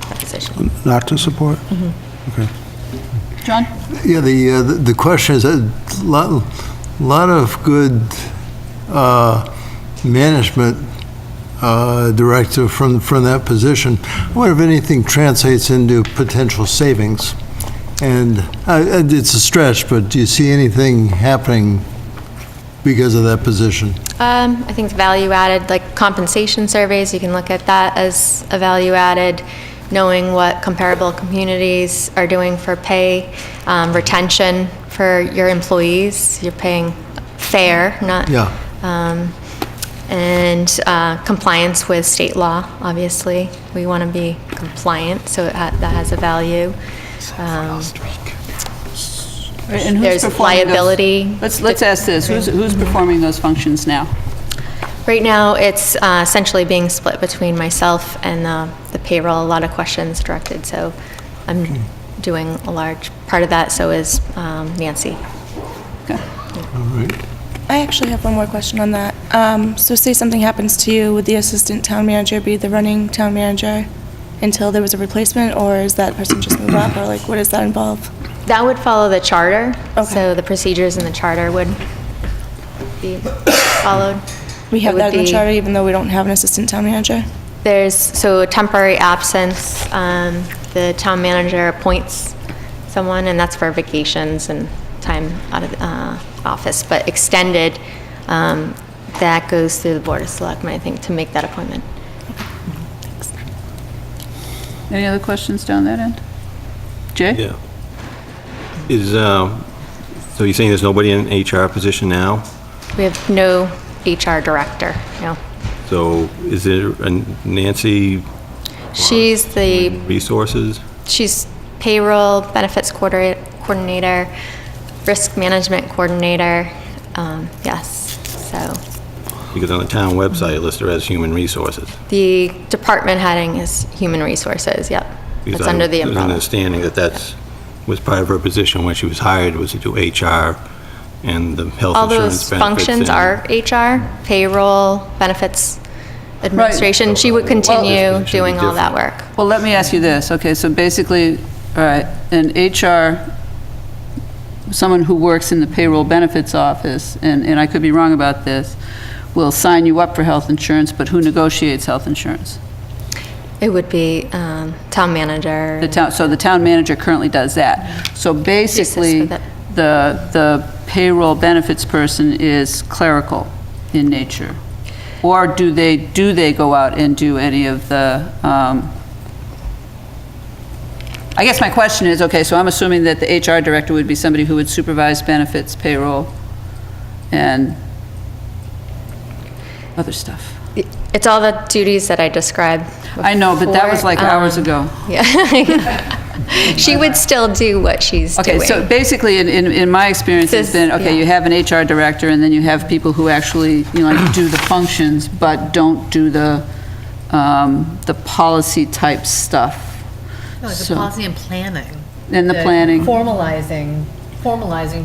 that position. Not to support? Okay. John? Yeah, the question is, a lot of good management directive from that position. I wonder if anything translates into potential savings. And it's a stretch, but do you see anything happening because of that position? I think it's value added, like compensation surveys, you can look at that as a value added, knowing what comparable communities are doing for pay, retention for your employees, you're paying fair, not. Yeah. And compliance with state law, obviously. We want to be compliant, so that has a value. And who's There's performing those- liability. Let's ask this, who's performing those functions now? Right now, it's essentially being split between myself and the payroll, a lot of questions directed, so I'm doing a large part of that, so is Nancy. Okay. All right. I actually have one more question on that. So say something happens to you, would the assistant town manager be the running town manager until there was a replacement, or is that person just move up, or like, what does that involve? That would follow the charter, Okay. so the procedures in the charter would be followed. We have It would that in the be- charter even though we don't have an assistant town manager? So temporary absence, the town manager appoints someone, and that's for vacations and time out of office. But extended, that goes through the Board of Selectmen, I think, to make that appointment. Any other questions down that end? Jay? Yeah. So you're saying there's nobody in HR position now? We have no HR director, no. So is there a Nancy She's Resources? she's payroll, benefits coordinator, risk management coordinator, yes, so. Because on the town website, it lists her as Human Resources. The department heading is human resources, yep. Because It's under the I was umbrella. understanding that was part of her position when she was hired, was to do HR and the health All insurance those benefits. functions and- are HR, payroll, benefits administration. She would continue Should be doing all that different. work. Well, let me ask you this, okay, so basically, all right, an HR, someone who works in the payroll benefits office, and I could be wrong about this, will sign you up for health insurance, but who negotiates health insurance? It would be town manager. So the town manager currently does that. So basically, with it. the payroll benefits person is clerical in nature? Or do they go out and do any of the, I guess my question is, okay, so I'm assuming that the HR director would be somebody who would supervise benefits, payroll, and, other stuff. It's all the duties that I described. I know, but that was like before. hours ago. Yeah. She would still do what she's doing. Okay, so basically, in my experience, it's been, okay, you have an HR director, and then you have people who actually, like, do the functions, but don't do the policy type stuff. No, it's So- the policy and planning. And the planning. Formalizing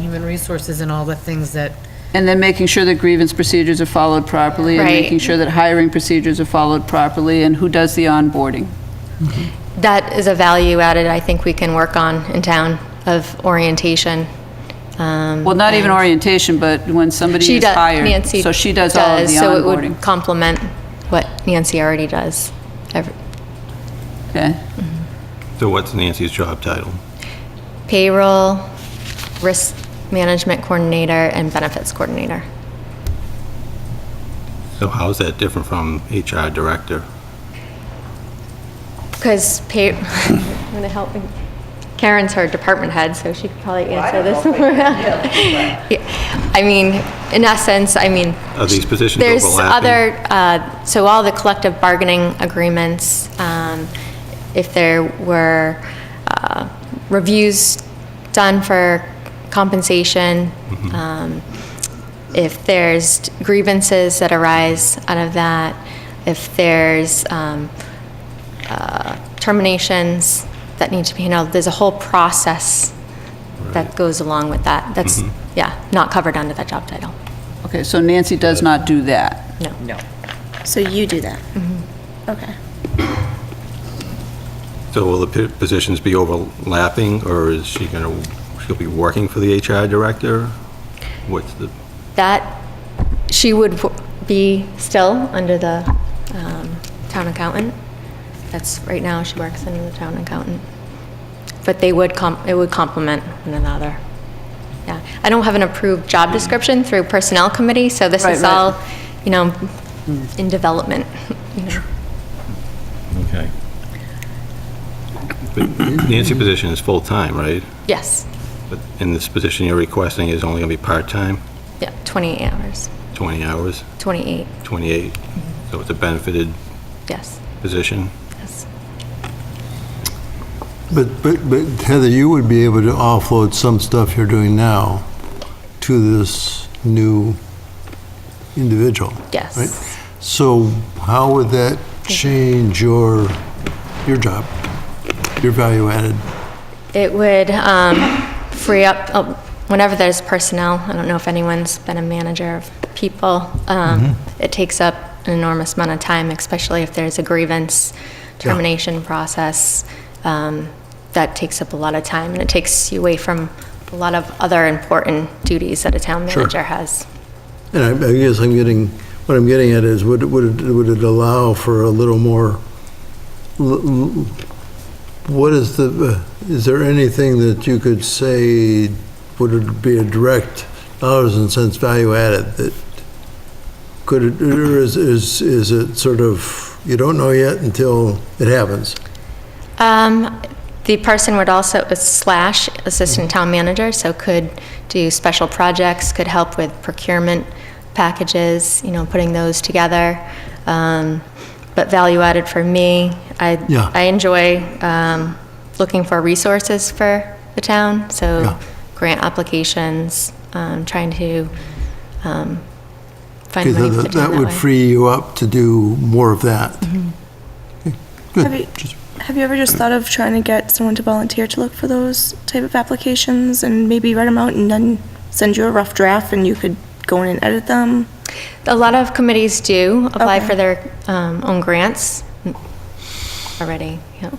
human resources and all the things that, And then making sure that grievance procedures are followed properly, and Right. making sure that hiring procedures are followed properly, and who does the onboarding. That is a value added I think we can work on in town of orientation. Well, not even and orientation, but when somebody she is does- hired. Nancy So she does all of the So it onboarding. would complement what Nancy already does. Okay. So what's Nancy's job title? Payroll, risk management coordinator, and benefits coordinator. So how is that different from HR director? Because I'm going to help. Karen's her department head, so she could probably answer this. Yeah. I mean, in essence, Are these positions there's overlapping? other, so all the collective bargaining agreements, if there were reviews done for compensation, if there's grievances that arise out of that, if there's terminations that need to be handled, there's a whole process that goes along with that. That's, not covered under that job title. Okay, so Nancy does not do that. No. So you do that? Okay. So will the positions be overlapping, or is she'll be working for the HR director? What's the, That, she would be still under the town accountant. That's, right now, she works under the town accountant. But they would, it would complement one another. Yeah. I don't have an approved job description through Personnel Committee, so this is Right. all, in development. okay. But Nancy's position is full-time, right? Yes. But in this position you're requesting is only going to be part-time, Yeah, 28 hours. 20 hours, 28, 28? So it's a benefited yes. position? Yes. But Heather, you would be able to offload some stuff you're doing now to this new individual, Yes. right? So how would that change your job, your value added? It would free up, whenever there's personnel, I don't know if anyone's been a manager of people, it takes up an enormous amount of time, especially if there's a grievance termination process. That takes up a lot of time, and it takes you away from a lot of other important duties that a town manager has. And I guess what I'm getting at is, would it allow for a little more, what is there anything that you could say, would it be a direct dollars and cents value added that or is it sort of, you don't know yet until it happens? The person would also, slash assistant town manager, so could do special projects, could help with procurement packages, putting those together. But value added for me, I enjoy looking for resources for the town, so grant applications, trying to find money for the town That would way. free you up to do more of that. Okay, good. Have you ever just thought of trying to get someone to volunteer to look for those type of applications and maybe write them out and then send you a rough draft and you could go in and edit them? A lot of committees do apply Okay. for their own grants already. Yeah.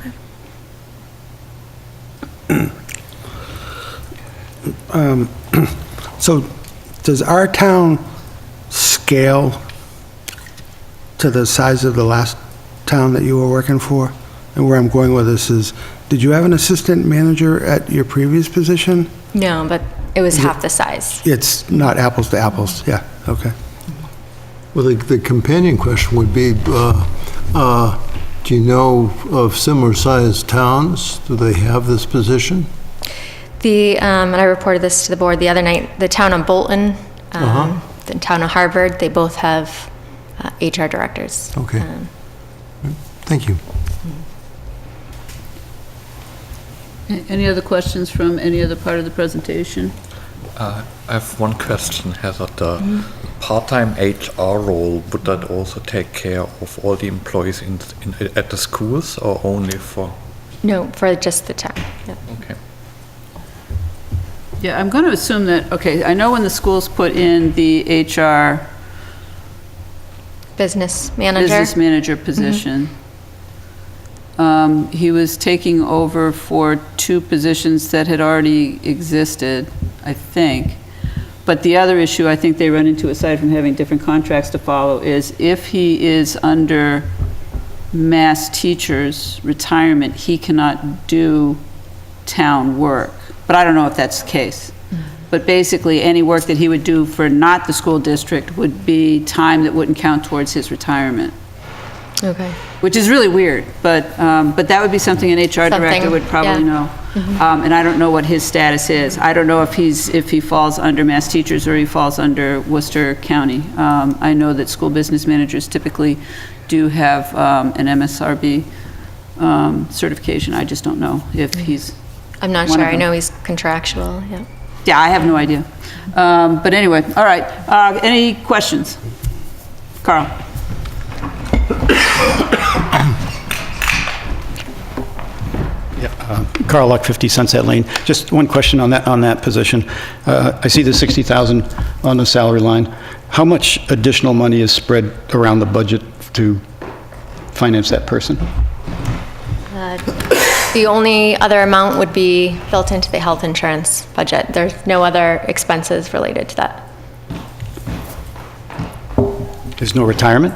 So does our town scale to the size of the last town that you were working for? And where I'm going with this is, did you have an assistant manager at your previous position? No, but it was half the size. It's not apples to apples, yeah, okay. Well, the companion question would be, do you know of similar-sized towns? Do they have this position? And I reported this to the board the other night, the town of Bolton, the town of Harvard, they both have HR directors. Okay. Thank you. Any other questions from any other part of the presentation? I have one question, Heather. The part-time HR role, would that also take care of all the employees at the schools or only for? No, for just the town. Yep. Okay. Yeah, I'm going to assume that, okay, I know when the schools put in the HR Business manager. business manager position, he was taking over for 2 positions that had already existed, I think. But the other issue I think they run into, aside from having different contracts to follow, is if he is under mass teachers' retirement, he cannot do town work. But I don't know if that's the case. But basically, any work that he would do for not the school district would be time that wouldn't count towards his retirement. Okay. Which is really weird, but that would be something an HR director would probably know. And I don't know what his status is. I don't know if he falls under mass teachers or he falls under Worcester County. I know that school business managers typically do have an MSRB certification. I just don't know if he's I'm not one sure. of I them. know he's contractual, yeah. Yeah, I have no idea. But anyway, all right. Any questions? Carl? Carl Luck, 50 Sunset Lane. Just one question on that position. I see the 60,000 on the salary line. How much additional money is spread around the budget to finance that person? The only other amount would be built into the health insurance budget. There's no other expenses related to that. There's no retirement?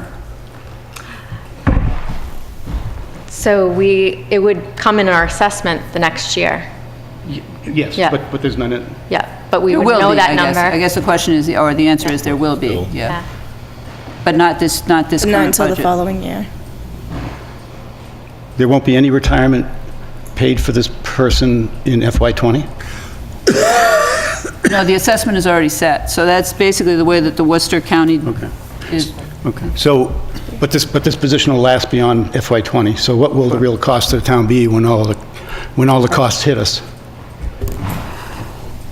So it would come in our assessment the next year. Yes, Yeah. but there's none in... Yeah, but we There would will know be, that I guess. number. I guess the question is, or the answer is there will be, yeah. Yeah. But not this Not current until the budget. following year. There won't be any retirement paid for this person in FY '20? No, the assessment is already set, so that's basically the way that the Worcester County is. Okay. So, but this position will last beyond FY '20, so what will the real cost to the town be when all the costs hit us?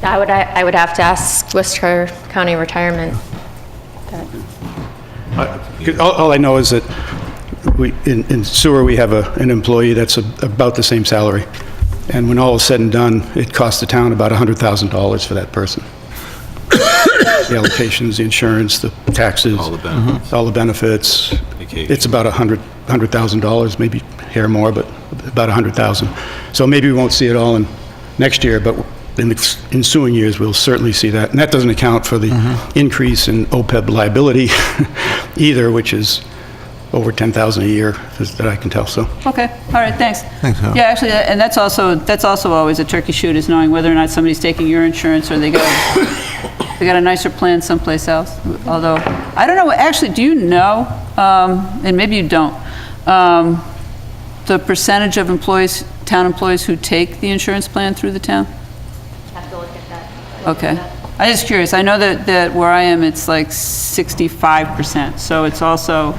I would have to ask Worcester County Retirement. All I know is that in sewer, we have an employee that's about the same salary. And when all is said and done, it costs the town about $100,000 for that person. The allocations, the insurance, the taxes. All the benefits. All the benefits. Vacation. It's about $100,000, maybe hair more, but about $100,000. So maybe we won't see it all in next year, but in the ensuing years, we'll certainly see that. And that doesn't account for the increase in OPEB liability either, which is over $10,000 a year, that I can tell, so. Okay, all right, thanks. Thanks, Hal. Yeah, actually, and that's also always a turkey shoot, is knowing whether or not somebody's taking your insurance or they got a nicer plan someplace else. Although, I don't know, actually, do you know, and maybe you don't, the percentage of employees, town employees who take the insurance plan through the town? Have to look at that. Okay. I'm just curious. I know that where I am, it's like 65%, so it's also,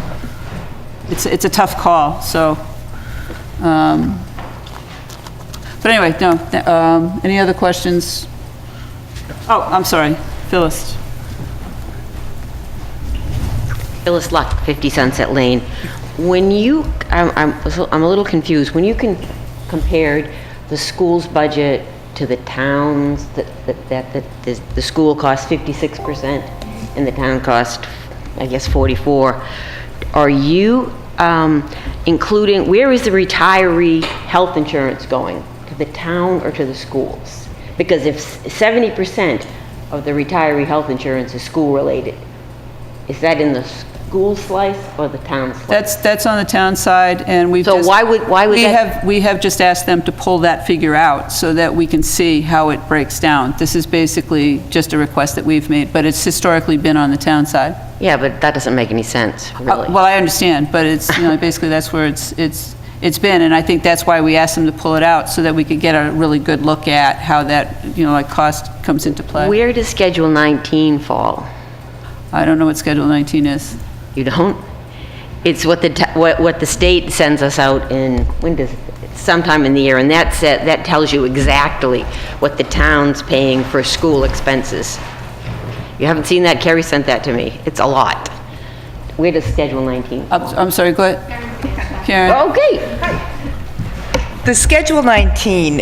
it's a tough call, so. But anyway, no, any other questions? Oh, I'm sorry, Phyllis. Phyllis Luck, 50 Sunset Lane. When you, I'm a little confused. When you compared the school's budget to the town's, that the school cost 56% and the town cost, I guess, 44%, are you including, where is the retiree health insurance going? To the town or to the schools? Because if 70% of the retiree health insurance is school-related, is that in the school slice or the town slice? That's on the town side, and we've So just... why would that... We have just asked them to pull that figure out so that we can see how it breaks down. This is basically just a request that we've made, but it's historically been on the town side. Yeah, but that doesn't make any sense, really. Well, I understand, but it's, basically that's where it's been, and I think that's why we asked them to pull it out, so that we could get a really good look at how that, cost comes into play. Where does Schedule 19 fall? I don't know what Schedule 19 is. You don't? It's what what the state sends us out in, sometime in the year, and that tells you exactly what the town's paying for school expenses. You haven't seen that? Carrie sent that to me. It's a lot. Where does Schedule 19? I'm sorry, go ahead. Karen? Okay. The Schedule 19,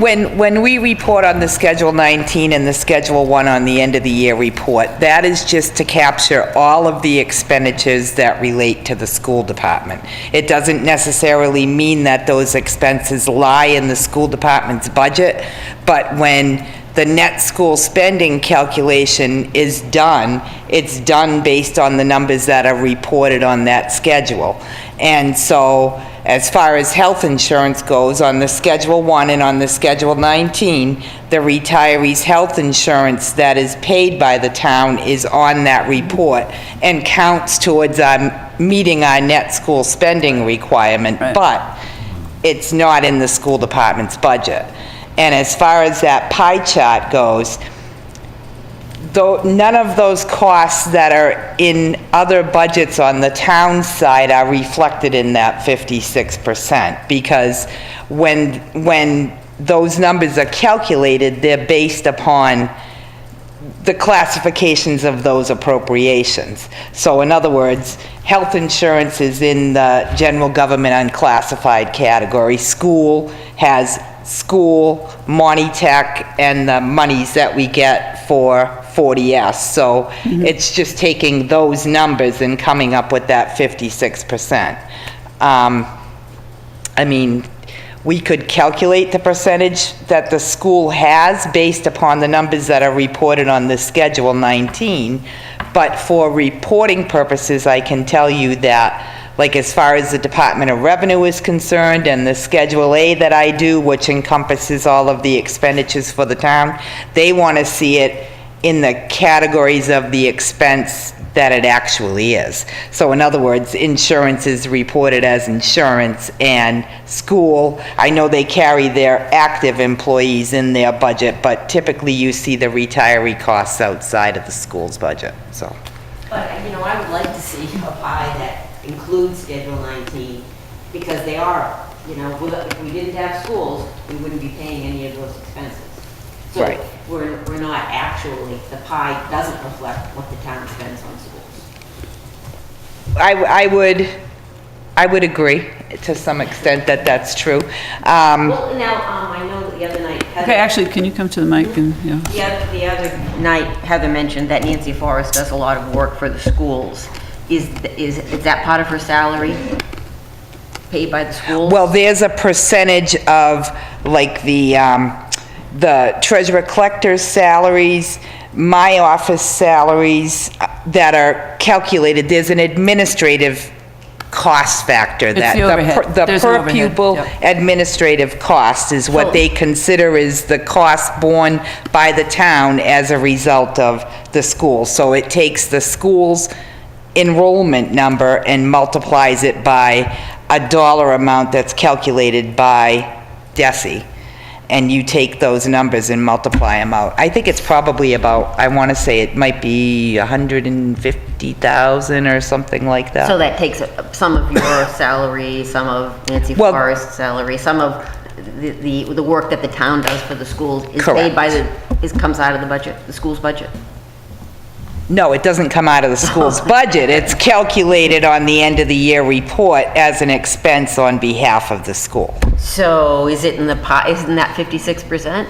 when we report on the Schedule 19 and the Schedule 1 on the end of the year report, that is just to capture all of the expenditures that relate to the school department. It doesn't necessarily mean that those expenses lie in the school department's budget, but when the net school spending calculation is done, it's done based on the numbers that are reported on that schedule. And so, as far as health insurance goes, on the Schedule 1 and on the Schedule 19, the retirees' health insurance that is paid by the town is on that report and counts towards meeting our net school spending requirement, but it's not in the school department's budget. And as far as that pie chart goes, though none of those costs that are in other budgets on the town side are reflected in that 56%, because when those numbers are calculated, they're based upon the classifications of those appropriations. So in other words, health insurance is in the general government unclassified category. School has school, Monty Tech, and the monies that we get for 40S. So it's just taking those numbers and coming up with that 56%. I mean, we could calculate the percentage that the school has based upon the numbers that are reported on the Schedule 19, but for reporting purposes, I can tell you that, like as far as the Department of Revenue is concerned and the Schedule A that I do, which encompasses all of the expenditures for the town, they want to see it in the categories of the expense that it actually is. So in other words, insurance is reported as insurance, and school, I know they carry their active employees in their budget, but typically you see the retiree costs outside of the school's budget, so. But, I would like to see a pie that includes Schedule 19, because they are, if we didn't have schools, we wouldn't be paying any of those expenses. So Right. we're not actually, the pie doesn't reflect what the town spends on schools. I would agree to some extent that that's true. Well, now, I know that the other night, Heather... Okay, actually, can you come to the mic and, The other night, Heather mentioned that Nancy Forrest does a lot of work for the schools. Is that part of her salary, paid by the schools? Well, there's a percentage of, like, the treasurer collector's salaries, my office salaries that are calculated. There's an administrative cost factor. It's that the overhead. the There's an per overhead, pupil yep. administrative cost is what they consider is the cost borne by the town as a result of the school. So it takes the school's enrollment number and multiplies it by a dollar amount that's calculated by DESI. And you take those numbers and multiply them out. I think it's probably about, I want to say it might be 150,000 or something like that. So that takes some of your salary, some of Nancy Forrest's salary, some of the work that the town does for the schools is paid by comes out of the budget, the school's budget. No, it doesn't come out of the school's budget. It's calculated on the end of the year report as an expense on behalf of the school. So is it in the pot, isn't that 56%?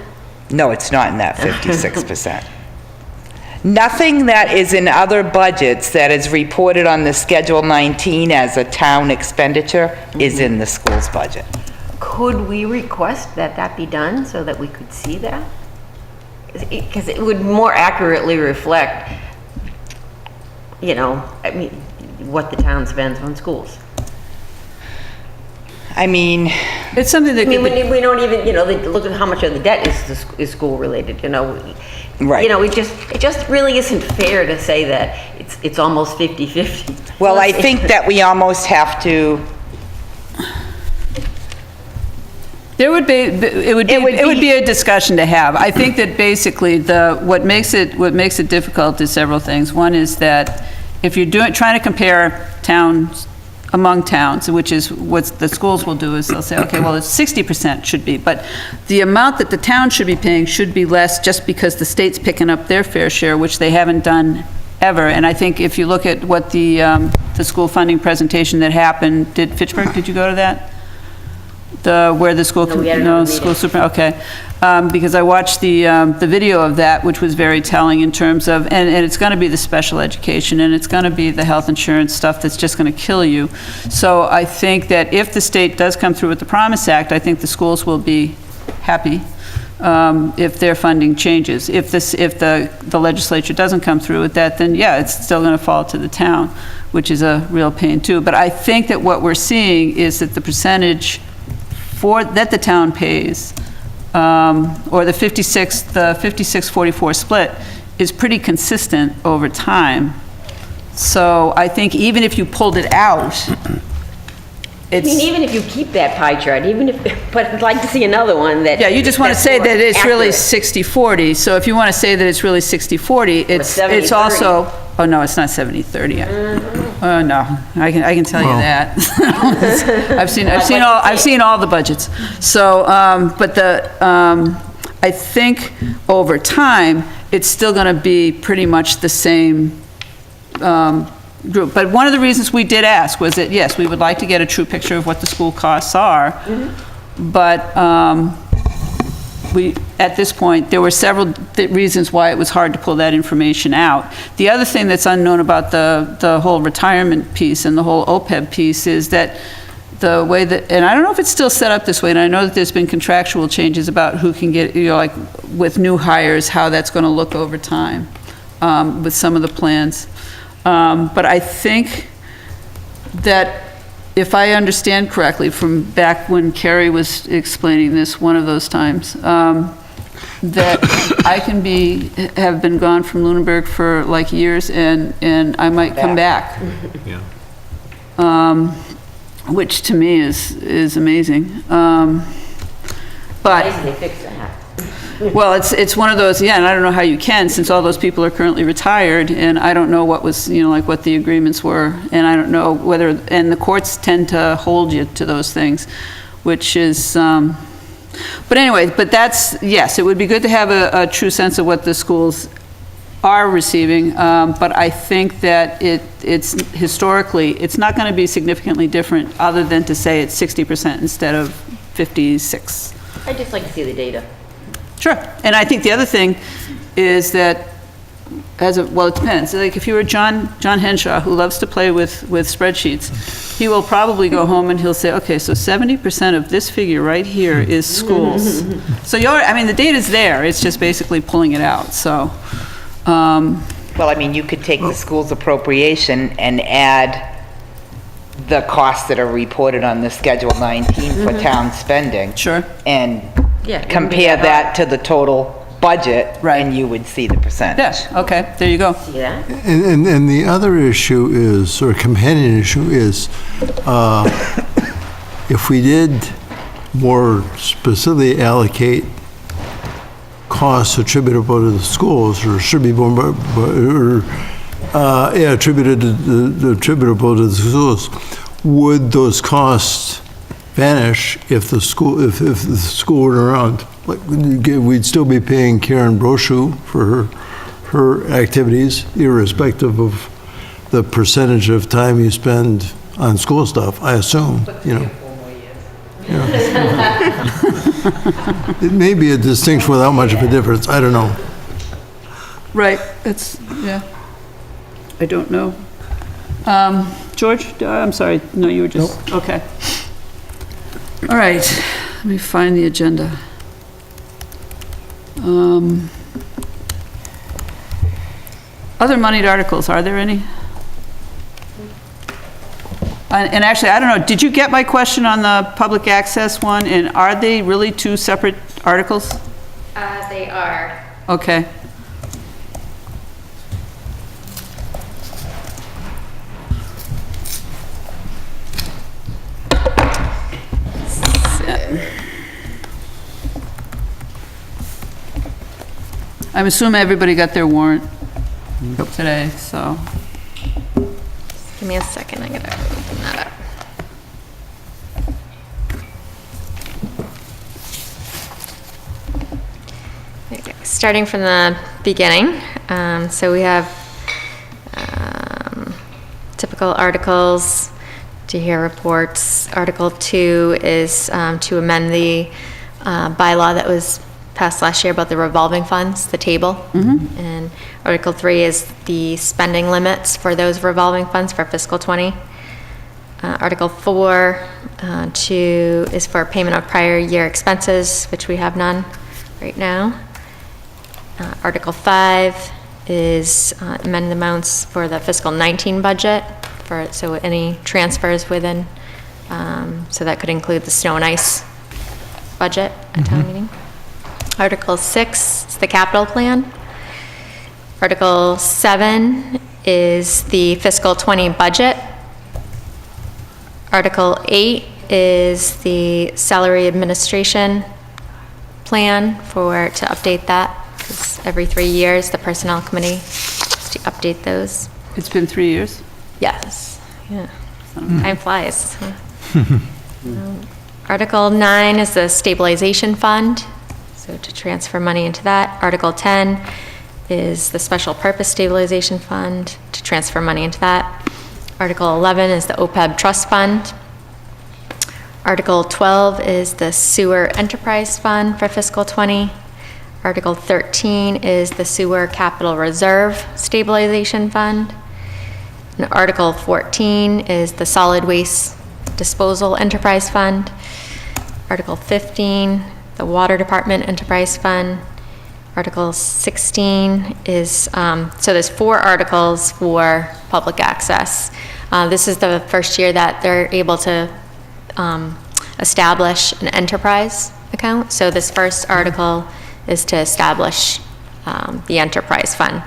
No, it's not in that 56%. Nothing that is in other budgets that is reported on the Schedule 19 as a town expenditure is in the school's budget. Could we request that that be done so that we could see that? Because it would more accurately reflect, what the town spends on schools. I mean... It's something that... we don't even, look at how much of the debt is school related, Right. It just really isn't fair to say that it's almost 50-50. Well, I think that we almost have to... It would be a discussion to have. I think that basically what makes it difficult is several things. One is that if you're trying to compare towns among towns, which is what the schools will do, is they'll say, okay, well, it's 60% should be, but the amount that the town should be paying should be less just because the state's picking up their fair share, which they haven't done ever. And I think if you look at what the school funding presentation that happened, Fitchburg, did you go to that? Where the school, No, we had another school super, okay. Because I watched the video of that, which was very telling in terms of, and it's gonna be the special education, and it's gonna be the health insurance stuff that's just gonna kill you. So I think that if the state does come through with the Promise Act, I think the schools will be happy if their funding changes. If the legislature doesn't come through with that, then yeah, it's still gonna fall to the town, which is a real pain too. But I think that what we're seeing is that the percentage that the town pays, or the 56-44 split, is pretty consistent over time. So I think even if you pulled it out, I mean, even if you keep that pie chart, but I'd like to see another one that. yeah, you just want to that's say more that it's really accurate. 60-40. So if you want to say that it's really 60-40, it's 70-30. also, oh no, it's not 70-30. Oh no, I can tell you that. I've seen all the budgets. So, but I think over time, it's still going to be pretty much the same group. But one of the reasons we did ask was that, yes, we would like to get a true picture of what the school costs are. But at this point, there were several reasons why it was hard to pull that information out. The other thing that's unknown about the whole retirement piece and the whole OPEB piece is that the way that, and I don't know if it's still set up this way, and I know that there's been contractual changes about who can get, like with new hires, how that's going to look over time with some of the plans. But I think that if I understand correctly from back when Carrie was explaining this one of those times, that I have been gone from Lunenburg for like years and I might come back. Yeah. Which to me is amazing. Why But didn't they fix that? well, it's one of those, yeah, and I don't know how you can, since all those people are currently retired, and I don't know what was, like what the agreements were, and I don't know whether, and the courts tend to hold you to those things, which is, but anyway, but that's, yes, it would be good to have a true sense of what the schools are receiving, but I think that it's historically, it's not going to be significantly different, other than to say it's 60% instead of 56. I'd just like to see the data. Sure, and I think the other thing is that, well, it depends. Like if you were John Henshaw, who loves to play with spreadsheets, he will probably go home and he'll say, okay, so 70% of this figure right here is schools. So the data's there, it's just basically pulling it out, so. Well, I mean, you could take the school's appropriation and add the costs that are reported on the Schedule 19 for town spending. Sure. And Yeah, it wouldn't be compare that that to the total budget, Right. and you would see the percentage. Yes, okay, there you go. See that? And the other issue is, or companion issue is, if we did more specifically allocate costs attributable to the schools, or should be more, attributable to the schools, would those costs vanish if the school weren't around? Like, we'd still be paying Karen Brochu for her activities, irrespective of the percentage of time you spend on school stuff, I assume, Yeah. It may be a distinction without much of a difference, I don't know. Right, yeah. I don't know. George, I'm sorry, no, you were just, okay. All right, let me find the agenda. Other moneyed articles, are there any? And actually, I don't know, did you get my question on the public access one? And are they really two separate articles? They are. Okay. I'm assuming everybody got their warrant today, so. Give me a second, I gotta open that up. Okay, starting from the beginning, so we have typical articles, to hear reports. Article 2 is to amend the bylaw that was passed last year about the revolving funds, the table. And Article 3 is the spending limits for those revolving funds for fiscal 20. Article 4 is for payment of prior year expenses, which we have none right now. Article 5 is amend the amounts for the fiscal 19 budget, so any transfers within, so that could include the snow and ice budget at town meeting. Article 6 is the capital plan. Article 7 is the fiscal 20 budget. Article 8 is the salary administration plan to update that. 'Cause every 3 years, the personnel committee has to update those. It's been 3 years? Yes, yeah. Time flies. Article 9 is the Stabilization Fund, so to transfer money into that. Article 10 is the Special Purpose Stabilization Fund, to transfer money into that. Article 11 is the OPEB Trust Fund. Article 12 is the Sewer Enterprise Fund for fiscal 20. Article 13 is the Sewer Capital Reserve Stabilization Fund. And Article 14 is the Solid Waste Disposal Enterprise Fund. Article 15, the Water Department Enterprise Fund. Article 16 is, so there's 4 articles for public access. This is the first year that they're able to establish an enterprise account. So this first article is to establish the enterprise fund.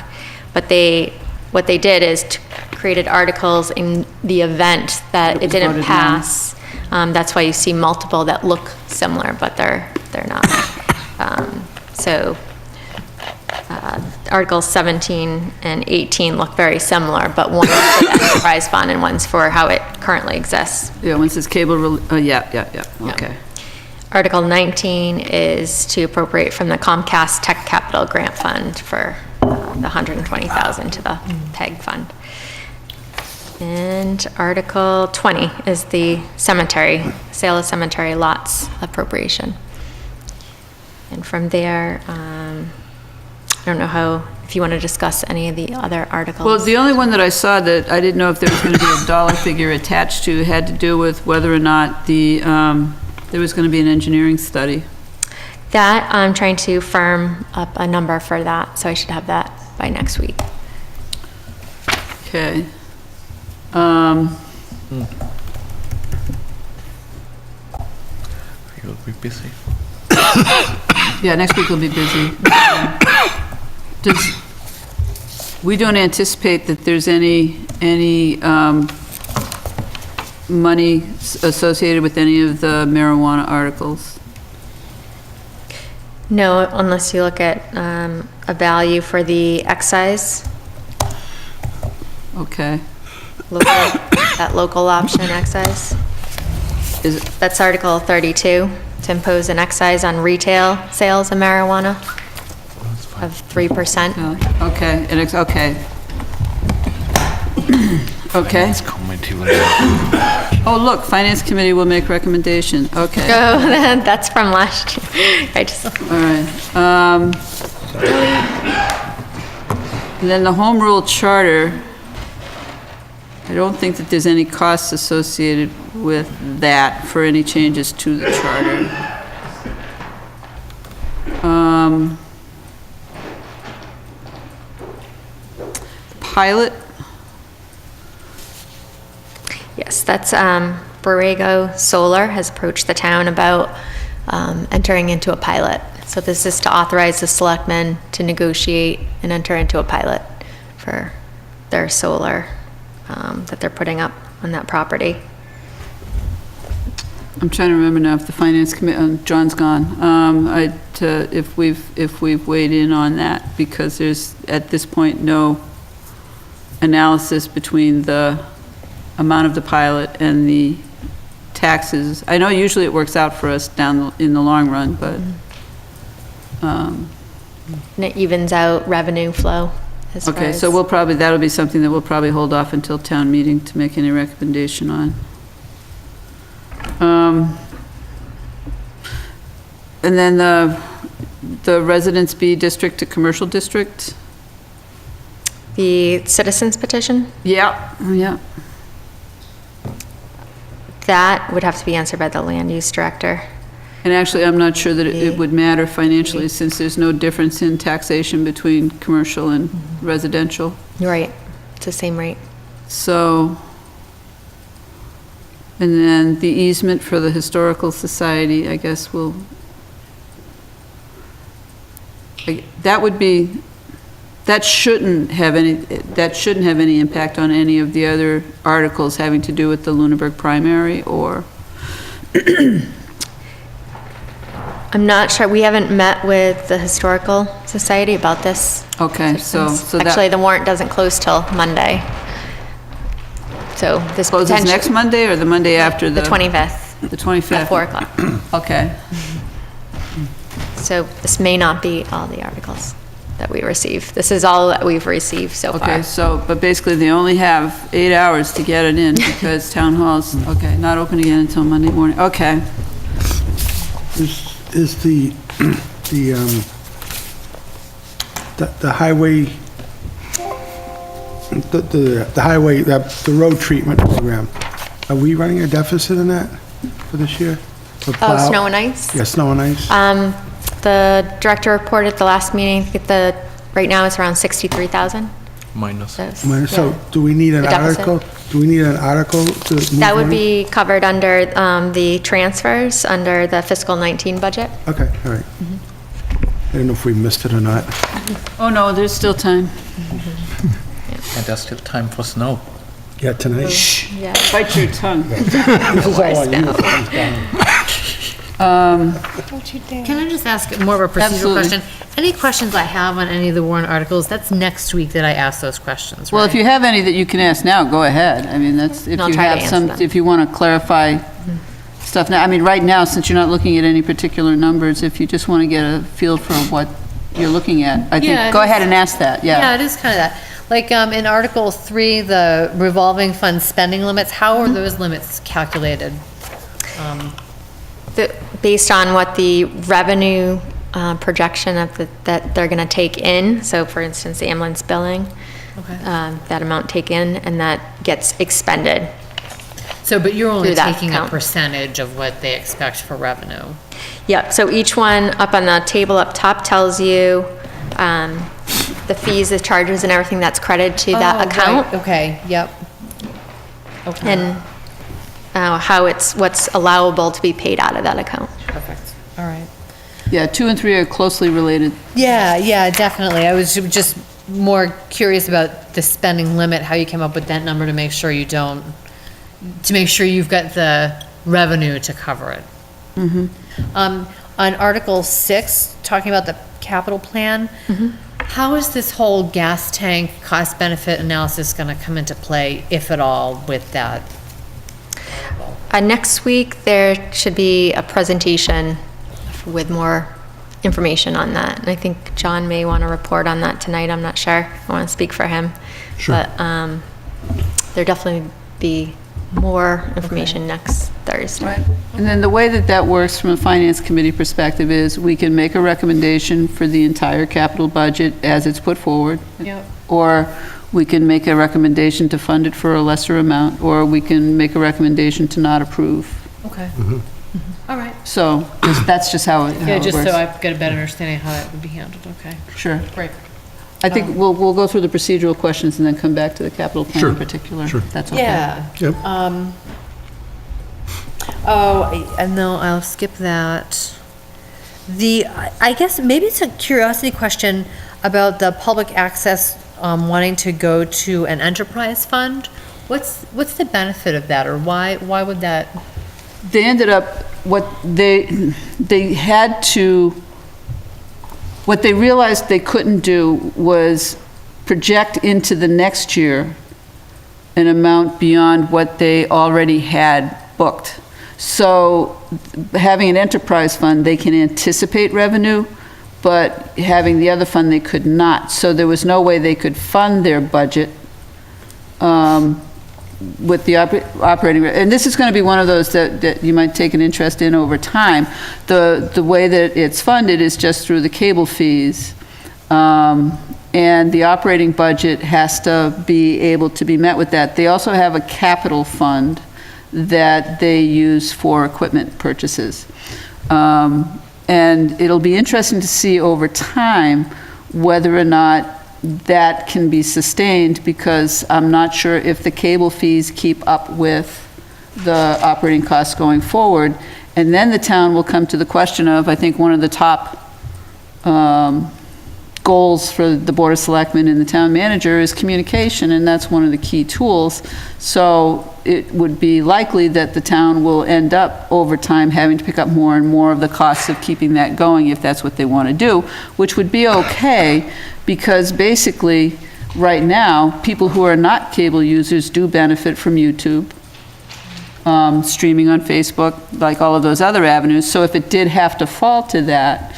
But what they did is created articles in the event that it didn't pass. That's why you see multiple that look similar, but they're not. Articles 17 and 18 look very similar, but one is for the enterprise fund and one's for how it currently exists. Yeah, one says cable, yeah, okay. Article 19 is to appropriate from the Comcast Tech Capital Grant Fund for the $120,000 to the PEG fund. And Article 20 is the sale of cemetery lots appropriation. And from there, I don't know if you want to discuss any of the other articles. Well, the only one that I saw that I didn't know if there was going to be a dollar figure attached to had to do with whether or not there was going to be an engineering study. That, I'm trying to firm up a number for that, so I should have that by next week. Okay. You'll be busy. Yeah, next week will be busy. We don't anticipate that there's any money associated with any of the marijuana articles? No, unless you look at a value for the excise. Okay. That local option excise. That's Article 32, to impose an excise on retail sales of marijuana of 3%. Okay, and it's, okay. Okay. Oh, look, Finance Committee will make recommendation, okay. Oh, that's from last year. All right. And then the Home Rule Charter, I don't think that there's any costs associated with that for any changes to the charter. Pilot? Yes, that's Borrego Solar has approached the town about entering into a pilot. So this is to authorize the selectmen to negotiate and enter into a pilot for their solar that they're putting up on that property. I'm trying to remember now if the Finance Committee, John's gone, if we've weighed in on that, because there's, at this point, no analysis between the amount of the pilot and the taxes. I know usually it works out for us in the long run, but, And it evens out revenue flow as far okay, as. so that'll be something that we'll probably hold off until town meeting to make any recommendation on. And then the Residence B district to commercial district? The citizens petition, Yeah, yeah. that would have to be answered by the land use director. And actually, I'm not sure that it would matter financially, since there's no difference in taxation between commercial and residential. You're right, it's the same rate. So, and then the easement for the Historical Society, I guess that shouldn't have any impact on any of the other articles having to do with the Lunenburg primary, or? I'm not sure, we haven't met with the Historical Society about this. Okay, so that. Actually, the warrant doesn't close till Monday. So this Closes potential. next Monday or the Monday after The 25th. The 25th? At 4 o'clock. Okay. So this may not be all the articles that we receive. This is all that we've received so far. Okay, so, but basically they only have 8 hours to get it in because town hall's, okay, not open again until Monday morning. Okay. Is the highway, the highway, the road treatment program, are we running a deficit in that for this year? For Oh, plow? snow and ice? Yeah, snow and ice. The director reported at the last meeting, right now it's around 63,000. Minus. So do we need an The deficit. article? Do we need an article to move That would money? be covered under the transfers, under the fiscal 19 budget. Okay, all right. I don't know if we missed it or not. Oh, no, there's still time. And there's still time for snow. Yeah, tonight. Yeah. Bite your tongue. Can I just ask more of a procedural Absolutely. question? Any questions I have on any of the warrant articles, that's next week that I ask those questions, Well, if right? you have any that you can ask now, go ahead. I mean, that's, if I'll you try to have answer some, them. if you want to clarify stuff now. I mean, right now, since you're not looking at any particular numbers, if you just want to get a feel for what you're looking at, I Yeah, think, go ahead and ask that, Yeah, yeah. it is kind of that. Like, in Article 3, the revolving fund spending limits, how are those limits calculated? Based on what the revenue projection of that they're going to take in, so for instance, the ambulance billing, Okay. that amount taken, and that gets expended. So, but you're only Through that taking a account. percentage of what they expect for revenue? Yep, so each one up on the table up top tells you the fees, the charges, and everything that's credited to Oh, that right, account. okay, yep. Okay. And what's allowable to be paid out of that account. Perfect, all right. Yeah, 2 and 3 are closely related. Yeah, definitely. I was just more curious about the spending limit, how you came up with that number to make sure you've got the revenue to cover it. On Article 6, talking about the capital plan, how is this whole gas tank cost-benefit analysis going to come into play, if at all, with that? Next week, there should be a presentation with more information on that. And I think John may want to report on that tonight, I'm not sure. I want to speak for him. Sure. But there'll definitely be more information next Thursday. And then the way that works from a finance committee perspective is we can make a recommendation for the entire capital budget as it's put forward. Yep. Or we can make a recommendation to fund it for a lesser amount, or we can make a recommendation to not approve. Okay. All right. So that's just how it works. Yeah, just so I've got a better understanding of how that would be handled, okay. Sure. Great. I think we'll go through the procedural questions and then come back to the capital plan Sure, in particular. sure. That's okay. Yeah. Yep. No, I'll skip that. I guess maybe it's a curiosity question about the public access wanting to go to an enterprise fund. What's the benefit of that, or why would that? They ended up, what they realized they couldn't do was project into the next year an amount beyond what they already had booked. So having an enterprise fund, they can anticipate revenue, but having the other fund, they could not. So there was no way they could fund their budget with the operating, and this is going to be one of those that you might take an interest in over time. The way that it's funded is just through the cable fees, and the operating budget has to be able to be met with that. They also have a capital fund that they use for equipment purchases. And it'll be interesting to see over time whether or not that can be sustained, because I'm not sure if the cable fees keep up with the operating costs going forward. And then the town will come to the question of, I think one of the top goals for the Board of Selectmen and the town manager is communication, and that's one of the key tools. So it would be likely that the town will end up over time having to pick up more and more of the costs of keeping that going if that's what they want to do, which would be okay, because basically right now people who are not cable users do benefit from YouTube, streaming on Facebook, like all of those other avenues. So if it did have to fall to that,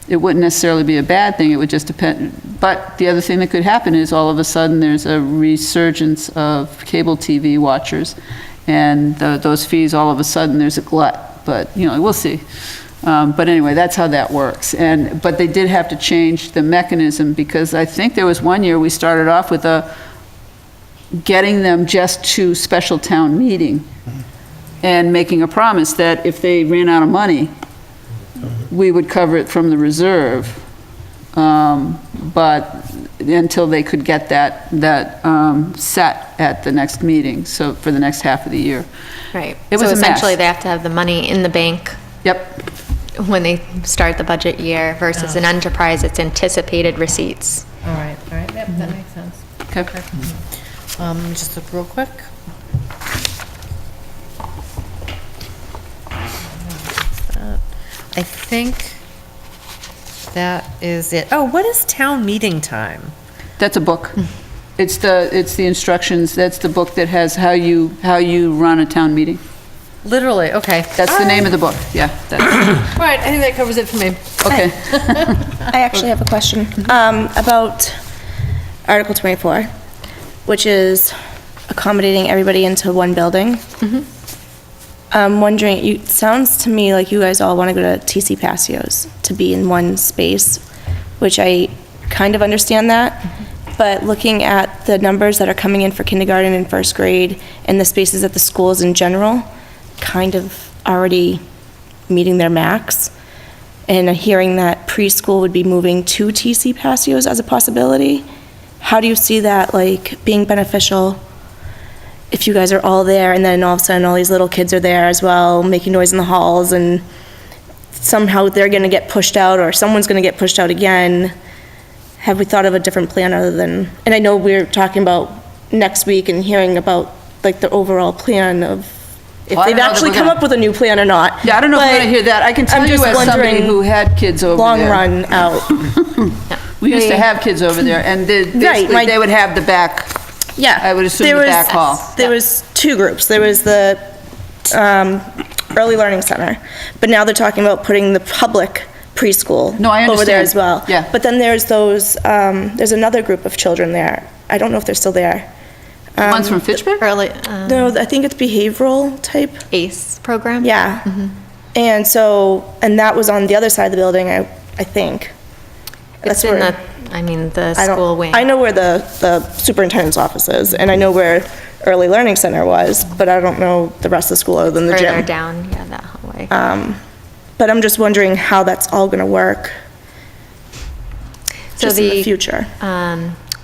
it wouldn't necessarily be a bad thing. It would just depend. But the other thing that could happen is all of a sudden there's a resurgence of cable TV watchers, and those fees, all of a sudden there's a glut. But, you know, we'll see. But anyway, that's how that works. But they did have to change the mechanism, because I think there was one year we started off with getting them just to special town meeting and making a promise that if they ran out of money, we would cover it from the reserve, but until they could get that set at the next meeting, so for the next half of the year. Right. It So was a mess. essentially, they have to have the money in the bank Yep. when they start the budget year versus an enterprise, it's anticipated receipts. All right, yep, that makes sense. Okay. Just look real quick. I think that is it. Oh, what is town meeting time? That's a book. It's the instructions, that's the book that has how you run a town meeting. Literally, okay. That's the name of the book, yeah. All right, I think that covers it for me. Okay. I actually have a question about Article 24, which is accommodating everybody into one building. I'm wondering, it sounds to me like you guys all want to go to TC Passios to be in one space, which I kind of understand that. But looking at the numbers that are coming in for kindergarten and first grade and the spaces at the schools in general, kind of already meeting their max. And hearing that preschool would be moving to TC Passios as a possibility. How do you see that, like, being beneficial if you guys are all there and then all of a sudden all these little kids are there as well, making noise in the halls, and somehow they're going to get pushed out or someone's going to get pushed out again? Have we thought of a different plan other than, and I know we're talking about next week and hearing about like the overall plan of if Well, I they've don't know that actually we're come gonna- up with a new plan or not. Yeah, I don't know if But we're going to hear that. I can tell I'm you just as somebody wondering, who had kids over long there. run out. We used to have kids over there, and my- they would have the back, Yeah. I would assume There the was- back hall. There was two groups. There was the Early Learning Center, but now they're talking about putting the public preschool No, I over there understand. as well. Yeah. But then there's those, there's another group of children there. I don't know if they're still there. One's from Fitchburg? Early, No, I think it's behavioral type. ACE program? Yeah. And so, and that was on the other side of the building, I think. It's That's in where- the, I mean, the I don't- school wing. I know where the superintendent's office is, and I know where Early Learning Center was, but I don't know the rest of the school other than the Further gym. down, yeah, that hallway. But I'm just wondering how that's all gonna work, So just in the future.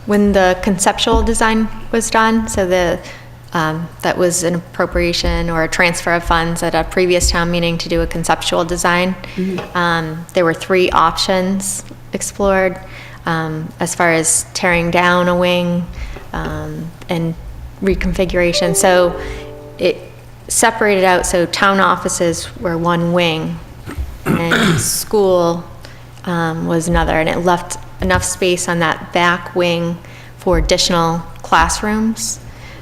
When the conceptual design was done, so that was an appropriation or a transfer of funds at a previous town meeting to do a conceptual design. There were 3 options explored as far as tearing down a wing and reconfiguration. So it separated out, so town offices were one wing and school was another, and it left enough space on that back wing for additional classrooms.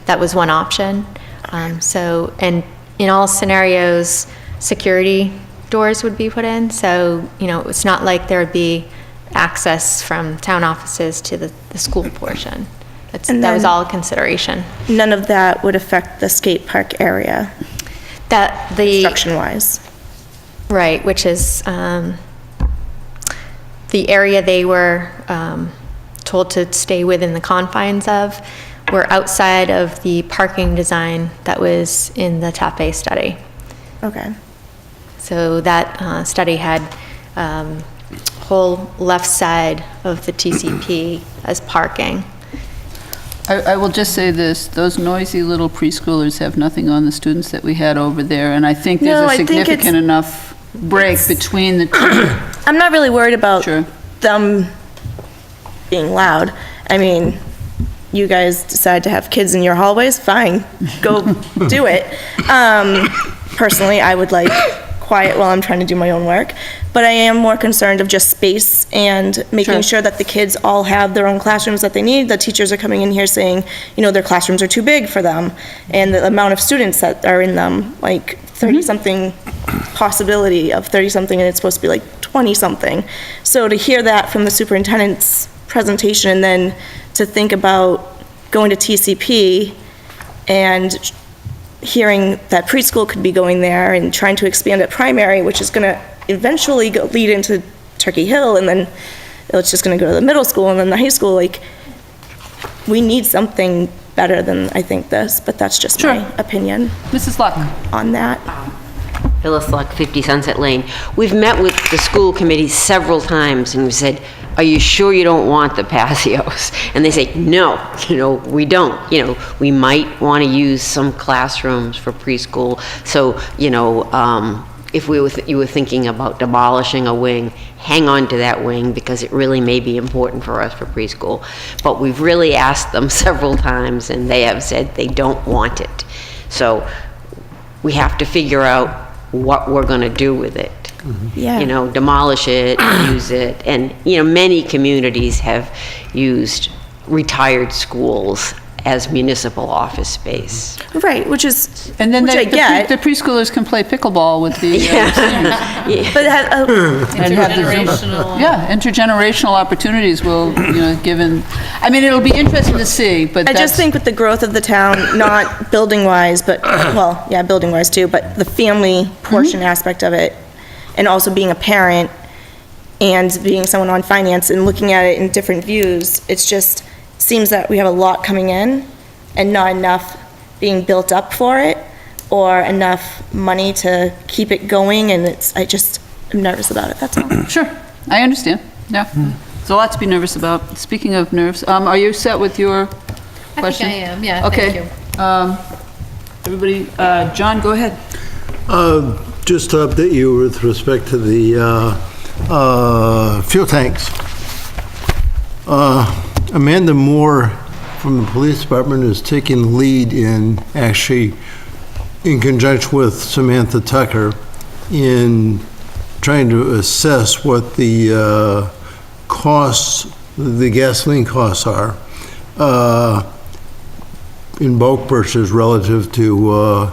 that was one option. So, and in all scenarios, security doors would be put in. So, it's not like there would be access from town offices to the school portion. That was all a consideration. None of that would affect the skate park area, construction-wise. Right, which is the area they were told to stay within the confines of. Were outside of the parking design that was in the TAPE study. Okay. So that study had whole left side of the TCP as parking. I will just say this, those noisy little preschoolers have nothing on the students that we had over there, and I think there's a significant enough break between the two. I'm not really worried about them being loud. I mean, you guys decide to have kids in your hallways, fine, go do it. Personally, I would like quiet while I'm trying to do my own work, but I am more concerned of just space and making sure that the kids all have their own classrooms that they need. The teachers are coming in here saying, their classrooms are too big for them, and the amount of students that are in them, like 30-something possibility of 30-something, and it's supposed to be like 20-something. So to hear that from the superintendent's presentation, and then to think about going to TCP and hearing that preschool could be going there and trying to expand at primary, which is going to eventually lead into Turkey Hill, and then it's just going to go to the middle school and then the high school. Like, we need something better than, I think, this, but that's just my opinion. Mrs. Luck. On that. Phyllis Luck, 50 Sunset Lane. We've met with the school committee several times and we said, are you sure you don't want the patios? And they say, no, we don't. We might want to use some classrooms for preschool. So, if you were thinking about demolishing a wing, hang on to that wing because it really may be important for us for preschool. But we've really asked them several times and they have said they don't want it. So we have to figure out what we're going to do with it. Yeah. Demolish it, use it. And, many communities have used retired schools as municipal office space. Right, which is, and then which I get. The preschoolers can play pickleball with the seniors. Yeah. But intergenerational opportunities will, given, it'll be interesting to see, but I just think with the growth of the town, not building-wise, but, building-wise too, but the family portion aspect of it, and also being a parent and being someone on finance and looking at it in different views, it's just seems that we have a lot coming in and not enough being built up for it or enough money to keep it going, and I'm nervous about it, that's all. Sure, I understand, yeah. There's a lot to be nervous about. Speaking of nerves, are you set with your question? I think I am, yeah, okay. Thank you. Everybody, John, go ahead. Just to update you with respect to the fuel tanks. Amanda Moore from the police department is taking the lead in actually, in conjunction with Samantha Tucker, in trying to assess what the costs, the gasoline costs are in bulk purchase relative to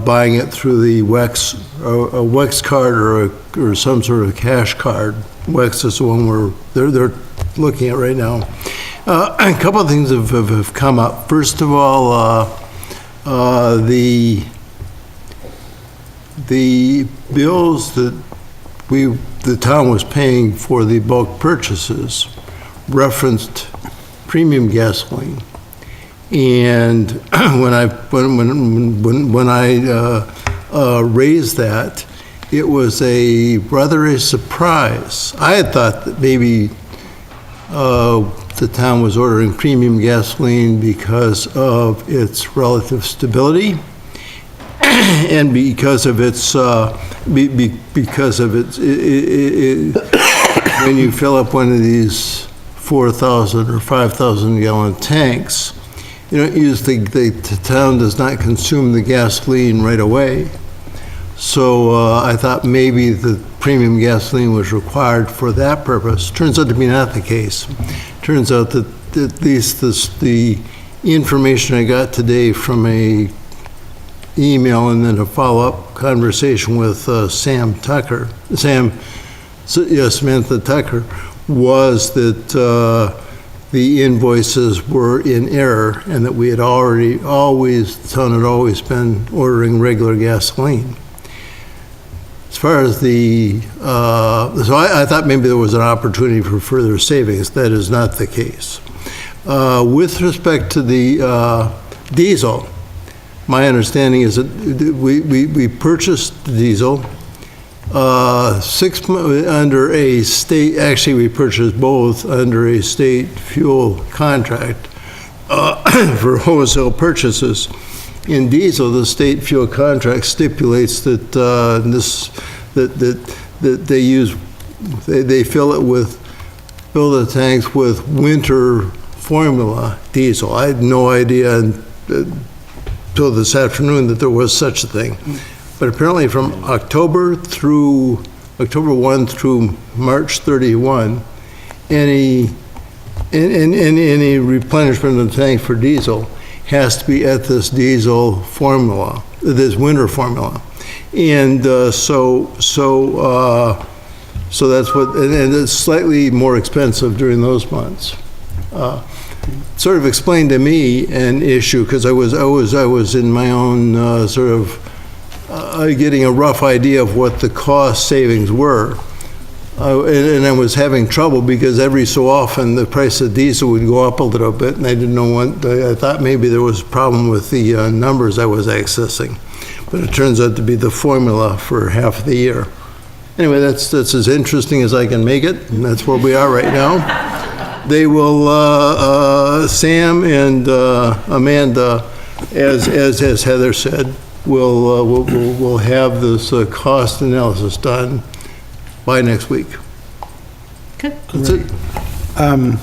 buying it through the WEX, a WEX card or some sort of cash card. WEX is the one they're looking at right now. A couple of things have come up. First of all, the bills that the town was paying for the bulk purchases referenced premium gasoline. And when I raised that, it was rather a surprise. I had thought that maybe the town was ordering premium gasoline because of its relative stability and because of its when you fill up one of these 4,000 or 5,000 gallon tanks, the town does not consume the gasoline right away. So I thought maybe the premium gasoline was required for that purpose. Turns out to be not the case. Turns out that at least the information I got today from a email and then a follow-up conversation with Samantha Tucker, was that the invoices were in error and that we had the town had always been ordering regular gasoline. As far as so I thought maybe there was an opportunity for further savings. That is not the case. With respect to the diesel, my understanding is that we purchased diesel 6 months under a state, actually we purchased both under a state fuel contract for wholesale purchases. In diesel, the state fuel contract stipulates that they fill the tanks with winter formula diesel. I had no idea until this afternoon that there was such a thing. But apparently from October 1 through March 31, any replenishment of the tank for diesel has to be at this diesel formula, this winter formula. And so that's what, and it's slightly more expensive during those months. Sort of explained to me an issue, because I was in my own sort of getting a rough idea of what the cost savings were. And I was having trouble because every so often the price of diesel would go up a little bit, and I didn't know what, I thought maybe there was a problem with the numbers I was accessing. But it turns out to be the formula for half the year. Anyway, that's as interesting as I can make it, and that's where we are right now. They will, Sam and Amanda, as Heather said, will have this cost analysis done by next week. Good. That's it. Can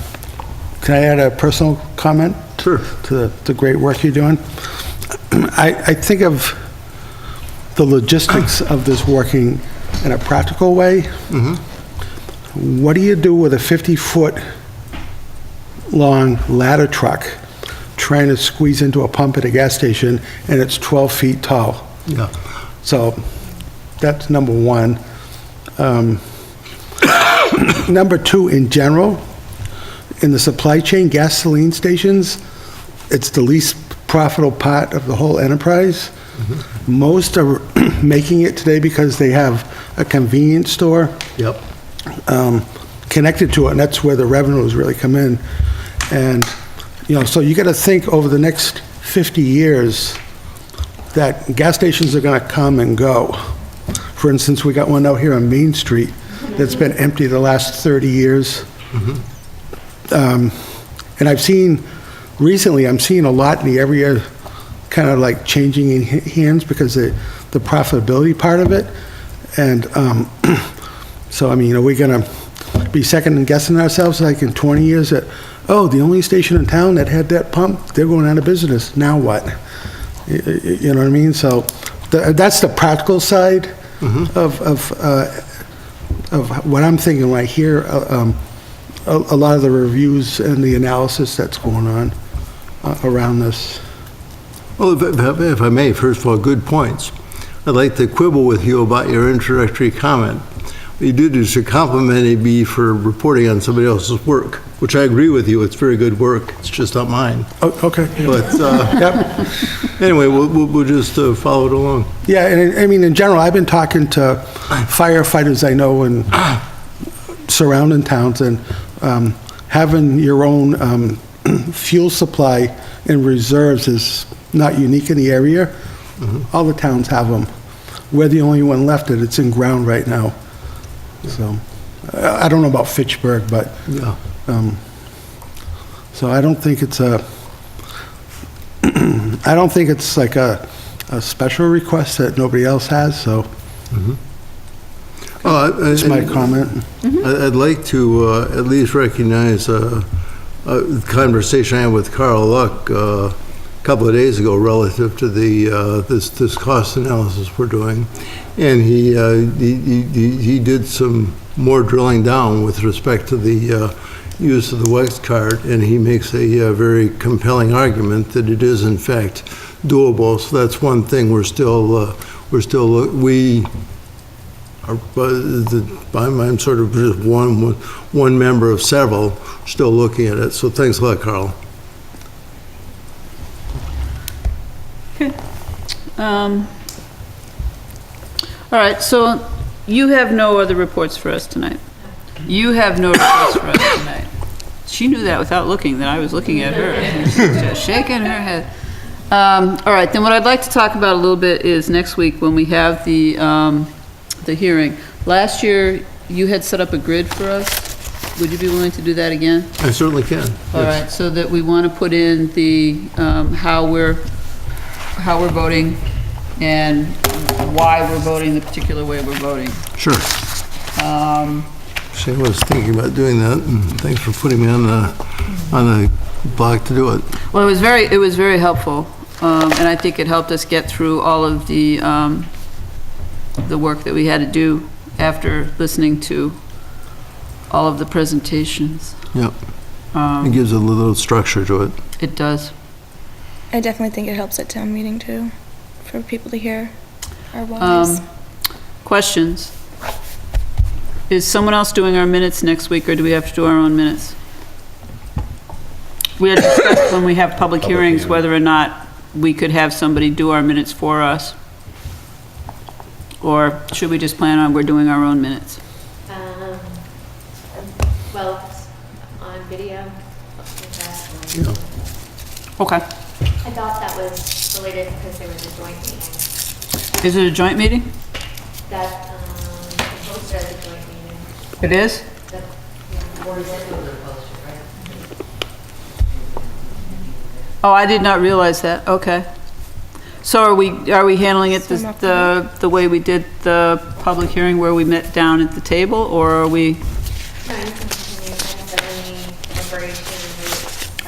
I add a personal comment? Sure. To the great work you're doing? I think of the logistics of this working in a practical way. Mm-hmm. What do you do with a 50-foot long ladder truck trying to squeeze into a pump at a gas station and it's 12 feet tall? Yeah. So that's number one. Number two, in general, in the supply chain, gasoline stations, it's the least profitable part of the whole enterprise. Mm-hmm. Most are making it today because they have a convenience store. Yep. Connected to it, and that's where the revenues really come in. And, so you got to think over the next 50 years that gas stations are going to come and go. For instance, we got one out here on Main Street that's been empty the last 30 years. Mm-hmm. And I'm seeing a lot in the area kind of like changing in hands because of the profitability part of it. And so, are we going to be second guessing ourselves like in 20 years that, the only station in town that had that pump, they're going out of business. Now what? You know what I mean? So that's the practical side. Mm-hmm. Of what I'm thinking when I hear a lot of the reviews and the analysis that's going on around this. Well, if I may, first of all, good points. I'd like to quibble with you about your introductory comment. What you did is you complimented me for reporting on somebody else's work, which I agree with you. It's very good work. It's just not mine. Oh, okay. But Yep. anyway, we'll just follow it along. Yeah, and in general, I've been talking to firefighters I know in surrounding towns, and having your own fuel supply in reserves is not unique in the area. Mm-hmm. All the towns have them. We're the only one left that it's in ground right now. So I don't know about Fitchburg, but yeah. So I don't think it's like a special request that nobody else has. So mm-hmm. That's my comment. Mm-hmm. I'd like to at least recognize a conversation I had with Carl Luck a couple of days ago relative to the this cost analysis we're doing, and he did some more drilling down with respect to the use of the Wex card, and he makes a very compelling argument that it is in fact doable. So that's one thing we are, I'm sort of just one member of several still looking at it. So thanks a lot, Carl. All right, so you have no other reports for us tonight. You have no reports for us tonight. She knew that without looking, that I was looking at her. She was just shaking her head. All right, then what I'd like to talk about a little bit is next week when we have the hearing. Last year, you had set up a grid for us. Would you be willing to do that again? I certainly can. All right, so that we want to put in the, how we're voting and why we're voting the particular way we're voting. Sure. Shane was thinking about doing that, and thanks for putting me on the block to do it. Well, it was very helpful, and I think it helped us get through all of the work that we had to do after listening to all of the presentations. Yep. It gives a little structure to it. It does. I definitely think it helps at town meeting too, for people to hear our whys. Questions? Is someone else doing our minutes next week, or do we have to do our own minutes? We had discussed when we have public hearings whether or not we could have somebody do our minutes for us. Or should we just plan on we're doing our own minutes? Well, on video. Okay. I thought that was related because there was a joint meeting. Is it a joint meeting? That, posted as a joint meeting. It is? Oh, I did not realize that. Okay. So are we handling it the way we did the public hearing where we met down at the table, or are we?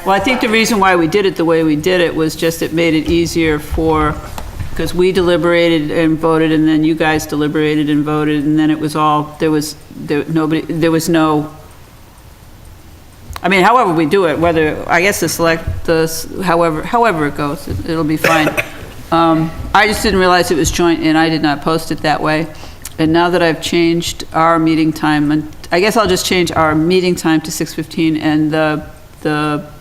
Well, I think the reason why we did it the way we did it was just it made it easier because we deliberated and voted, and then you guys deliberated and voted, and then it was all, there was no, I mean, however we do it, I guess however it goes, it'll be fine. I just didn't realize it was joint, and I did not post it that way. And now that I've changed our meeting time, and I guess I'll just change our meeting time to 6:15 and the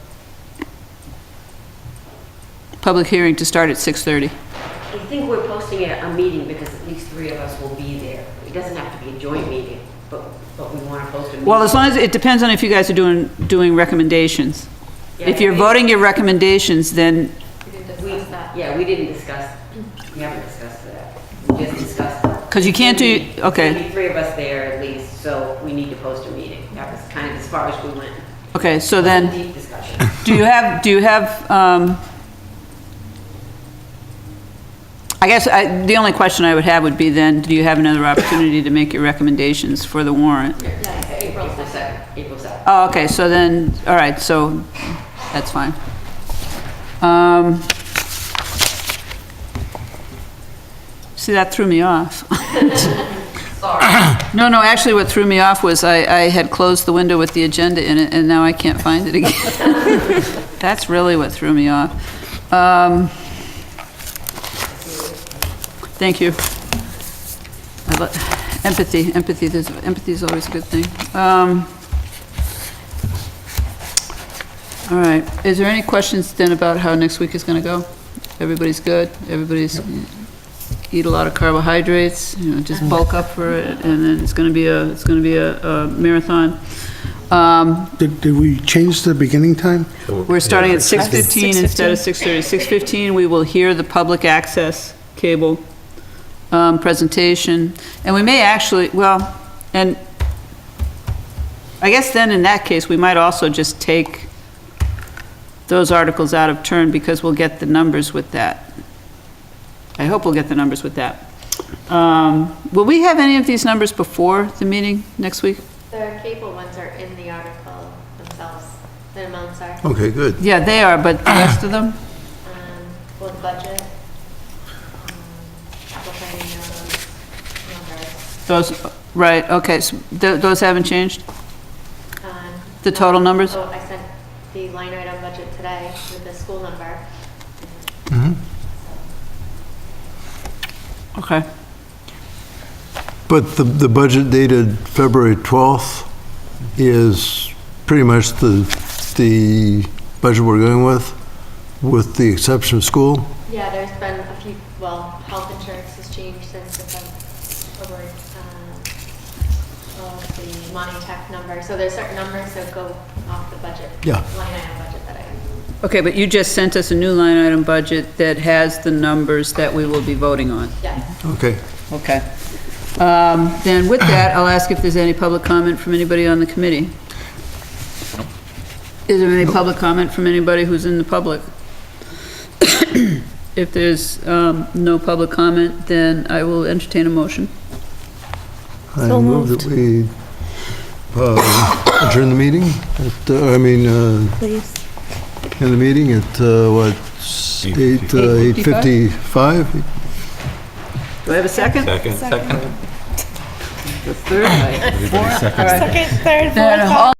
public hearing to start at 6:30. I think we're posting it a meeting because at least 3 of us will be there. It doesn't have to be a joint meeting, but we want to post a meeting. Well, as long as, it depends on if you guys are doing recommendations. Yeah, If you're voting your recommendations, then, we didn't discuss, we haven't discussed that. We just discussed that. because you can't do, okay. There'll be 3 of us there at least, so we need to post a meeting. That was kind of as far as we went. Okay, so then, Deep discussion. do you have, I guess the only question I would have would be then, do you have another opportunity to make your recommendations for the warrant? April 2nd. Oh, okay, so then, all right, so that's fine. See, that threw me off. Sorry. No, actually what threw me off was I had closed the window with the agenda in it, and now I can't find it again. That's really what threw me off. Thank you. Empathy is always a good thing. All right, is there any questions then about how next week is going to go? Everybody's good? Everybody's eat a lot of carbohydrates, just bulk up for it, and then it's going to be a marathon. Did we change the beginning time? We're starting at 6:15 instead of 6:30. 6:15, we will hear the public access cable presentation, and we may actually, and I guess then in that case, we might also just take those articles out of turn because we'll get the numbers with that. I hope we'll get the numbers with that. Will we have any of these numbers before the meeting next week? The cable ones are in the article themselves, the amounts are. Okay, good. Yeah, they are, but the rest of them? For the budget. Numbers. Those, right, okay, so those haven't changed? The total numbers? So I sent the line item budget today with the school number. Okay. But the budget dated February 12th is pretty much the budget we're going with the exception of school? Yeah, there's been a few, well, health insurance has changed since February, the money tech number. So there's certain numbers that go off the budget. Yeah. Line item budget that I have. Okay, but you just sent us a new line item budget that has the numbers that we will be voting on. Yeah. Okay. Okay. Then with that, I'll ask if there's any public comment from anybody on the committee. Is there any public comment from anybody who's in the public? If there's no public comment, then I will entertain a motion. I move that we adjourn the meeting, Please. end the meeting at, what, 8:55? Do I have a second? Second. The third, fourth? Second, third, Then fourth. all